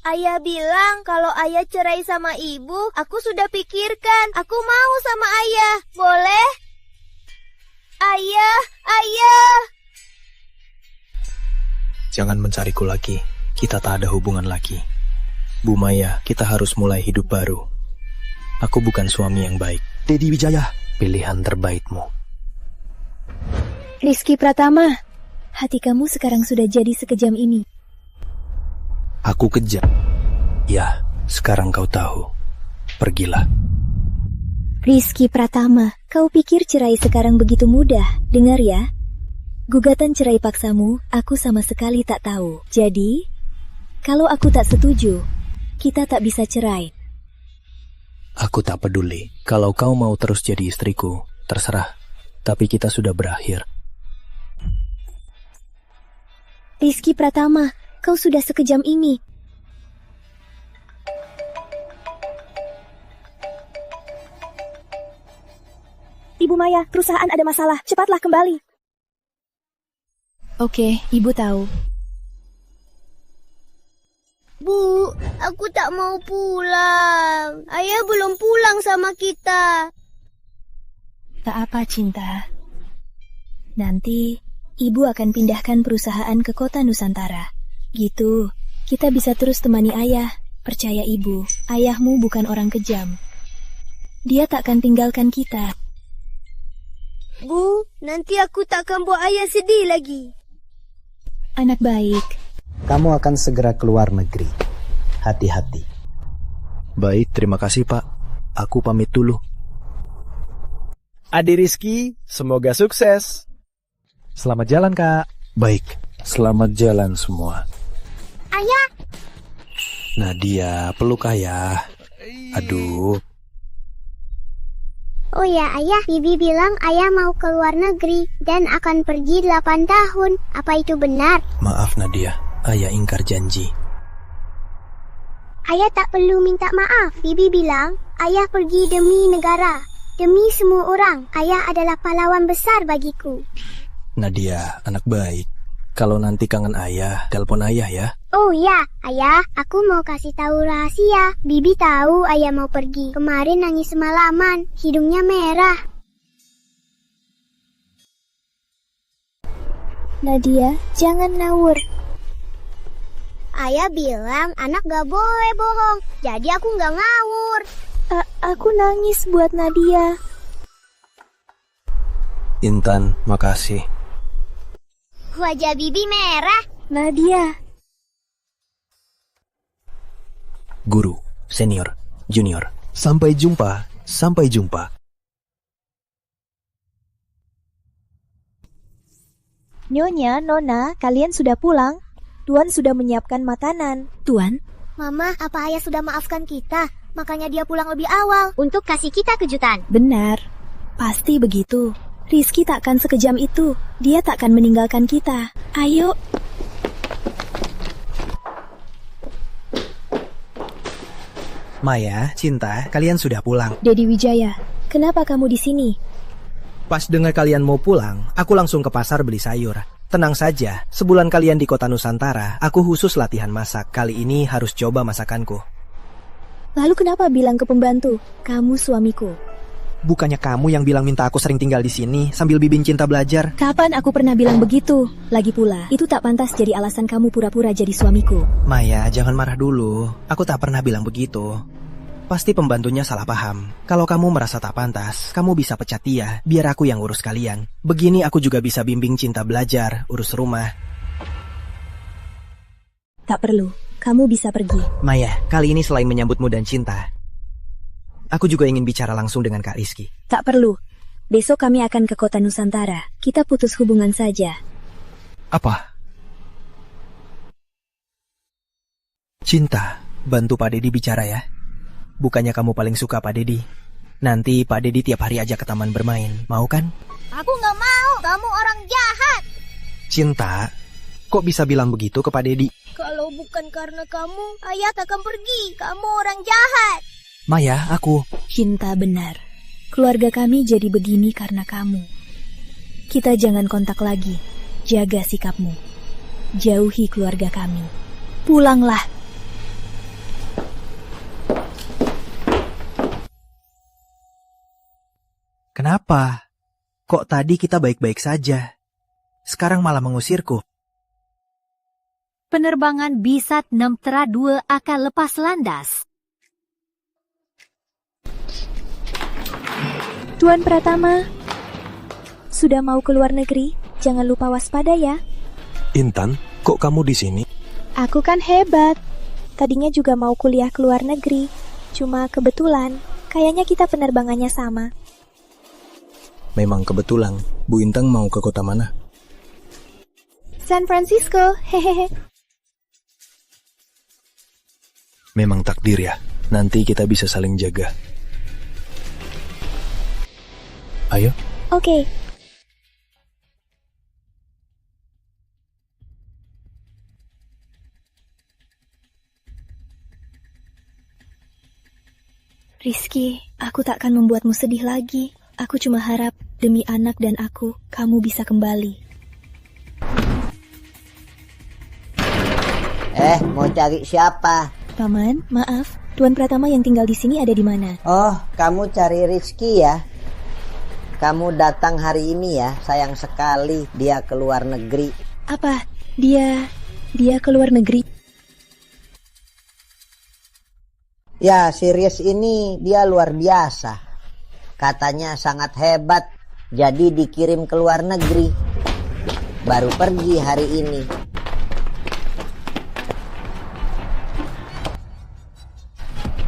Ayah bilang kalau ayah cerai sama ibu, aku sudah pikirkan. Aku mau sama ayah. Boleh? Ayah, ayah. Jangan mencariku lagi. Kita tak ada hubungan lagi. Bu Maya, kita harus mulai hidup baru. Aku bukan suami yang baik. Dedi Wijaya, pilihan terbaikmu. Rizky Pratama, hati kamu sekarang sudah jadi sekejam ini. Aku kejam. Ya, sekarang kau tahu. Pergilah. Rizky Pratama, kau pikir cerai sekarang begitu mudah? Dengar ya. Gugatan cerai paksamu, aku sama sekali tak tahu. Jadi, kalau aku tak setuju, kita tak bisa cerai. Aku tak peduli. Kalau kau mau terus jadi istriku, terserah. Tapi kita sudah berakhir. Rizky Pratama, kau sudah sekejam ini. Ibu Maya, perusahaan ada masalah. Cepatlah kembali. Oke, Ibu tahu. Bu, aku tak mau pulang. Ayah belum pulang sama kita. Tak apa, Cinta. Nanti, Ibu akan pindahkan perusahaan ke kota Nusantara. Gitu, kita bisa terus temani ayah. Percaya Ibu, ayahmu bukan orang kejam. Dia takkan tinggalkan kita. Bu, nanti aku takkan buat ayah sedih lagi. Anak baik. Kamu akan segera keluar negeri. Hati-hati. Baik, terima kasih Pak. Aku pamit dulu. Adi Rizky, semoga sukses. Selamat jalan, Kak. Baik, selamat jalan semua. Ayah. Nadia, peluk ayah. Aduh. Oh ya ayah, Bibi bilang ayah mau ke luar negeri dan akan pergi 8 tahun. Apa itu benar? Maaf Nadia, ayah ingkar janji. Ayah tak perlu minta maaf. Bibi bilang ayah pergi demi negara, demi semua orang. Ayah adalah pahlawan besar bagiku. Nadia, anak baik. Kalau nanti kangen ayah, telepon ayah ya. Oh ya, ayah, aku mau kasih tahu rahasia. Bibi tahu ayah mau pergi. Kemarin nangis semalaman, hidungnya merah. Nadia, jangan ngawur. Ayah bilang anak gak boleh bohong, jadi aku gak ngawur. Aku nangis buat Nadia. Intan, makasih. Wajah Bibi merah. Nadia. Guru, senior, junior. Sampai jumpa, sampai jumpa. Nyonya, Nona, kalian sudah pulang? Tuan sudah menyiapkan makanan. Tuan? Mama, apa ayah sudah maafkan kita? Makanya dia pulang lebih awal. Untuk kasih kita kejutan. Benar. Pasti begitu. Rizky takkan sekejam itu. Dia takkan meninggalkan kita. Ayo. Maya, Cinta, kalian sudah pulang. Dedi Wijaya, kenapa kamu di sini? Pas dengar kalian mau pulang, aku langsung ke pasar beli sayur. Tenang saja, sebulan kalian di kota Nusantara, aku khusus latihan masak. Kali ini harus coba masakanku. Lalu kenapa bilang ke pembantu, kamu suamiku? Bukannya kamu yang bilang minta aku sering tinggal di sini sambil bimbing Cinta belajar? Kapan aku pernah bilang begitu? Lagi pula, itu tak pantas jadi alasan kamu pura-pura jadi suamiku. Maya, jangan marah dulu. Aku tak pernah bilang begitu. Pasti pembantunya salah paham. Kalau kamu merasa tak pantas, kamu bisa pecat dia, biar aku yang urus kalian. Begini aku juga bisa bimbing Cinta belajar, urus rumah. Tak perlu, kamu bisa pergi. Maya, kali ini selain menyambutmu dan Cinta, aku juga ingin bicara langsung dengan Kak Rizky. Tak perlu. Besok kami akan ke kota Nusantara. Kita putus hubungan saja. Apa? Cinta, bantu Pak Dedi bicara ya. Bukannya kamu paling suka Pak Dedi. Nanti Pak Dedi tiap hari ajak ke taman bermain. Mau kan? Aku nggak mau. Kamu orang jahat. Cinta, kok bisa bilang begitu ke Pak Dedi? Kalau bukan karena kamu, ayah takkan pergi. Kamu orang jahat. Maya, aku. Cinta benar. Keluarga kami jadi begini karena kamu. Kita jangan kontak lagi. Jaga sikapmu. Jauhi keluarga kami. Pulanglah. Kenapa? Kok tadi kita baik-baik saja? Sekarang malah mengusirku. Penerbangan Bisat Nemtra 2 akan lepas landas. Tuan Pratama, sudah mau ke luar negeri? Jangan lupa waspada ya. Intan, kok kamu di sini? Aku kan hebat. Tadinya juga mau kuliah ke luar negeri. Cuma kebetulan, kayaknya kita penerbangannya sama. Memang kebetulan. Bu Intan mau ke kota mana? San Francisco, hehehe. Memang takdir ya. Nanti kita bisa saling jaga. Ayo. Oke. Rizky, aku tak akan membuatmu sedih lagi. Aku cuma harap demi anak dan aku, kamu bisa kembali. Mau cari siapa? Paman, maaf. Tuan Pratama yang tinggal di sini ada di mana? Oh, kamu cari Rizky ya? Kamu datang hari ini ya? Sayang sekali dia ke luar negeri. Apa? Dia ke luar negeri? Ya, Sirius ini dia luar biasa. Katanya sangat hebat, jadi dikirim ke luar negeri. Baru pergi hari ini.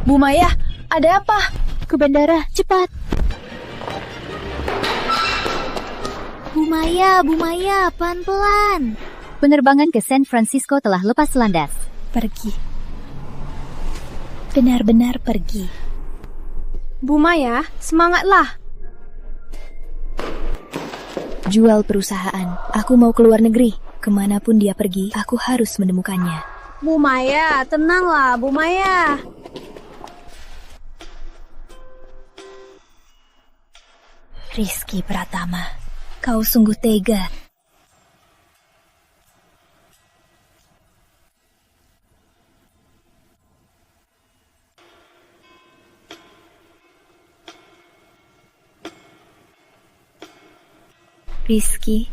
Bu Maya, ada apa? Ke bandara, cepat. Bu Maya, pelan-pelan. Penerbangan ke San Francisco telah lepas landas. Pergi. Benar-benar pergi. Bu Maya, semangatlah. Jual perusahaan. Aku mau ke luar negeri. Kemanapun dia pergi, aku harus menemukannya. Bu Maya, tenanglah, Bu Maya. Rizky Pratama, kau sungguh tega. Rizky,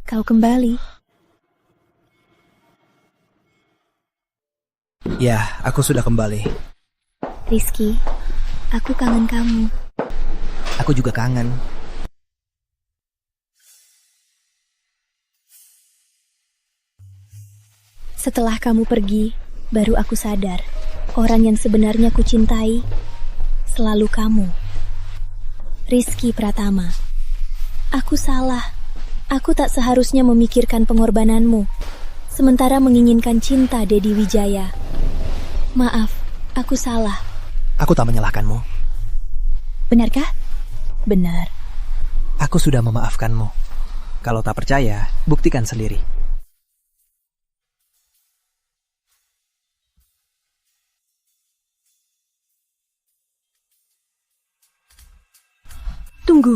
kau kembali. Ya, aku sudah kembali. Rizky, aku kangen kamu. Aku juga kangen. Setelah kamu pergi, baru aku sadar. Orang yang sebenarnya kucintai selalu kamu. Rizky Pratama. Aku salah. Aku tak seharusnya memikirkan pengorbananmu, sementara menginginkan cinta Dedi Wijaya. Maaf, aku salah. Aku tak menyalahkanmu. Benarkah? Benar. Aku sudah memaafkanmu. Kalau tak percaya, buktikan sendiri. Tunggu.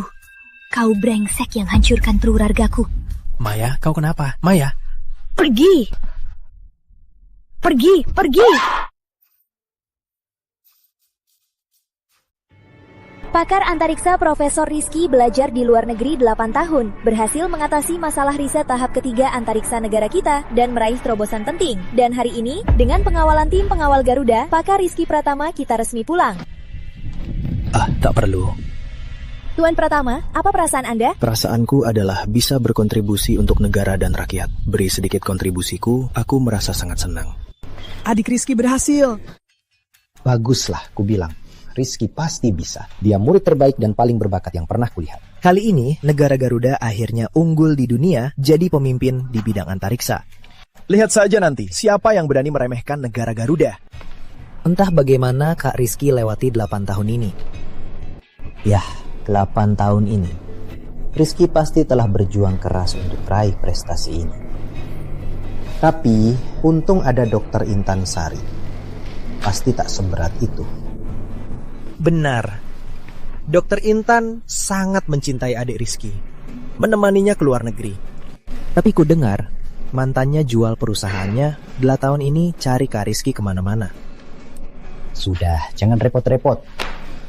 Kau brengsek yang hancurkan perurargaku. Maya, kau kenapa? Maya. Pergi. Pergi, pergi. Pakar antariksa Profesor Rizky belajar di luar negeri 8 tahun, berhasil mengatasi masalah riset tahap ketiga antariksa negara kita dan meraih terobosan penting. Dan hari ini, dengan pengawalan tim pengawal Garuda, Pakar Rizky Pratama kita resmi pulang. Tak perlu. Tuan Pratama, apa perasaan Anda? Perasaanku adalah bisa berkontribusi untuk negara dan rakyat. Beri sedikit kontribusiku, aku merasa sangat senang. Adik Rizky berhasil. Baguslah, ku bilang. Rizky pasti bisa. Dia murid terbaik dan paling berbakat yang pernah kulihat. Kali ini, negara Garuda akhirnya unggul di dunia jadi pemimpin di bidang antariksa. Lihat saja nanti, siapa yang berani meremehkan negara Garuda. Entah bagaimana Kak Rizky lewati 8 tahun ini. Yah, 8 tahun ini. Rizky pasti telah berjuang keras untuk raih prestasi ini. Tapi, untung ada Dokter Intan Sari. Pasti tak seberat itu. Benar. Dokter Intan sangat mencintai adik Rizky. Menemaninya ke luar negeri. Tapi ku dengar, mantannya jual perusahaannya 2 tahun ini cari Kak Rizky kemana-mana. Sudah, jangan repot-repot.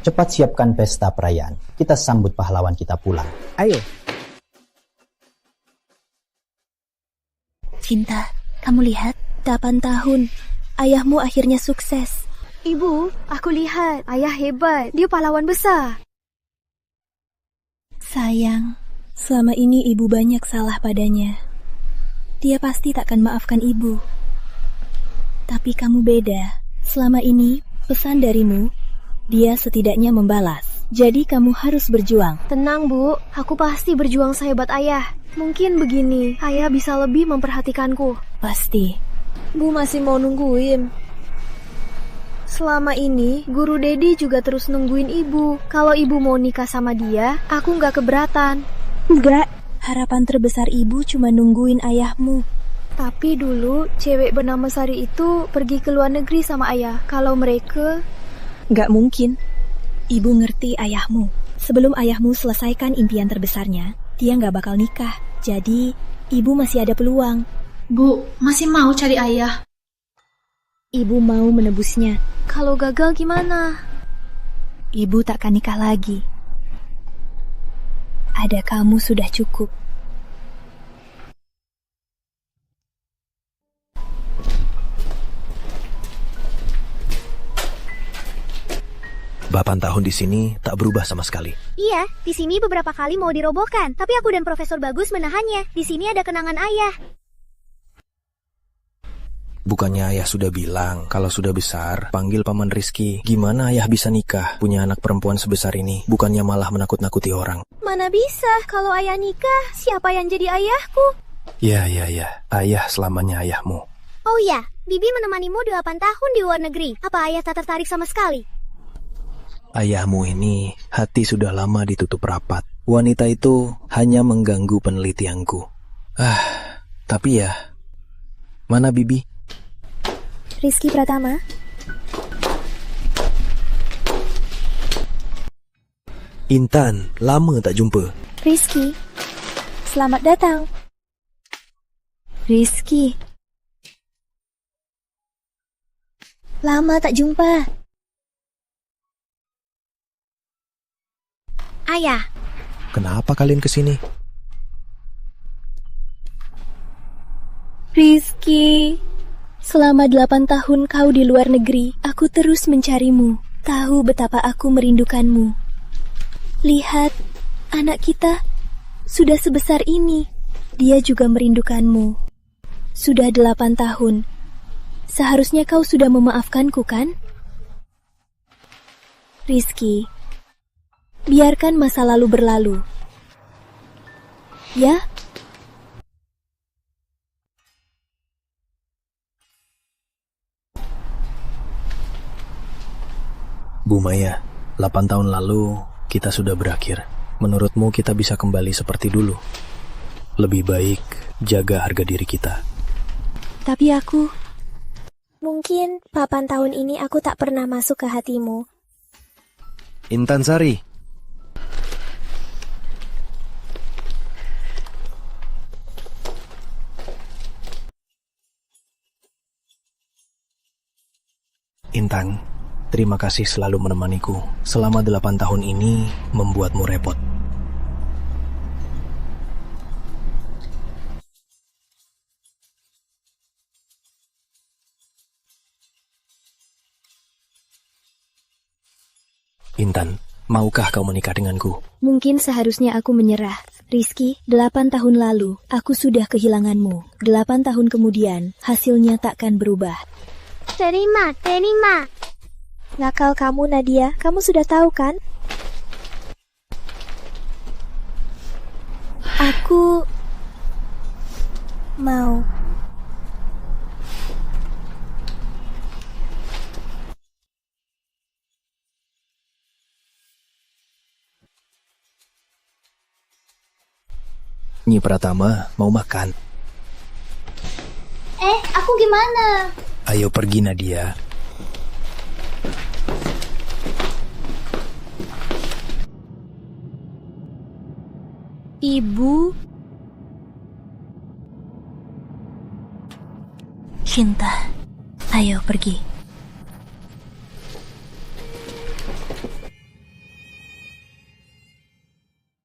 Cepat siapkan pesta perayaan. Kita sambut pahlawan kita pulang. Ayo. Cinta, kamu lihat? 8 tahun. Ayahmu akhirnya sukses. Ibu, aku lihat. Ayah hebat. Dia pahlawan besar. Sayang, selama ini ibu banyak salah padanya. Dia pasti takkan maafkan ibu. Tapi kamu beda. Selama ini, pesan darimu, dia setidaknya membalas. Jadi kamu harus berjuang. Tenang, Bu. Aku pasti berjuang sehebat ayah. Mungkin begini, ayah bisa lebih memperhatikanku. Pasti. Bu masih mau nungguin. Selama ini, Guru Dedi juga terus nungguin ibu. Kalau ibu mau nikah sama dia, aku nggak keberatan. Enggak, harapan terbesar ibu cuma nungguin ayahmu. Tapi dulu, cewek bernama Sari itu pergi ke luar negeri sama ayah. Kalau mereka... Nggak mungkin. Ibu ngerti ayahmu. Sebelum ayahmu selesaikan impian terbesarnya, dia nggak bakal nikah. Jadi, ibu masih ada peluang. Bu, masih mau cari ayah? Ibu mau menebusnya. Kalau gagal gimana? Ibu takkan nikah lagi. Ada kamu sudah cukup. 8 tahun di sini tak berubah sama sekali. Iya, di sini beberapa kali mau dirobohkan, tapi aku dan Profesor Bagus menahannya. Di sini ada kenangan ayah. Bukannya ayah sudah bilang kalau sudah besar, panggil Paman Rizky. Gimana ayah bisa nikah, punya anak perempuan sebesar ini? Bukannya malah menakut-nakuti orang. Mana bisa, kalau ayah nikah, siapa yang jadi ayahku? Ya, ayah selamanya ayahmu. Oh ya, Bibi menemanimu 8 tahun di luar negeri. Apa ayah tak tertarik sama sekali? Ayahmu ini hati sudah lama ditutup rapat. Wanita itu hanya mengganggu penelitianku. Tapi ya, mana Bibi? Rizky Pratama. Intan, lama tak jumpa. Rizky, selamat datang. Rizky, lama tak jumpa. Ayah. Kenapa kalian kesini? Rizky, selama 8 tahun kau di luar negeri, aku terus mencarimu. Tahu betapa aku merindukanmu. Lihat, anak kita sudah sebesar ini. Dia juga merindukanmu. Sudah 8 tahun. Seharusnya kau sudah memaafkanku, kan? Rizky, biarkan masa lalu berlalu. Ya? Bu Maya, 8 tahun lalu kita sudah berakhir. Menurutmu kita bisa kembali seperti dulu? Lebih baik jaga harga diri kita. Tapi aku... Mungkin 8 tahun ini aku tak pernah masuk ke hatimu. Intan Sari. Intan, terima kasih selalu menemaniku. Selama 8 tahun ini membuatmu repot. Intan, maukah kau menikah denganku? Mungkin seharusnya aku menyerah. Rizky, 8 tahun lalu aku sudah kehilanganmu. 8 tahun kemudian hasilnya takkan berubah. Terima. Nakal kamu, Nadia. Kamu sudah tahu kan? Aku mau. Nyi Pratama mau makan. Aku gimana? Ayo pergi Nadia. Ibu. Cinta, ayo pergi.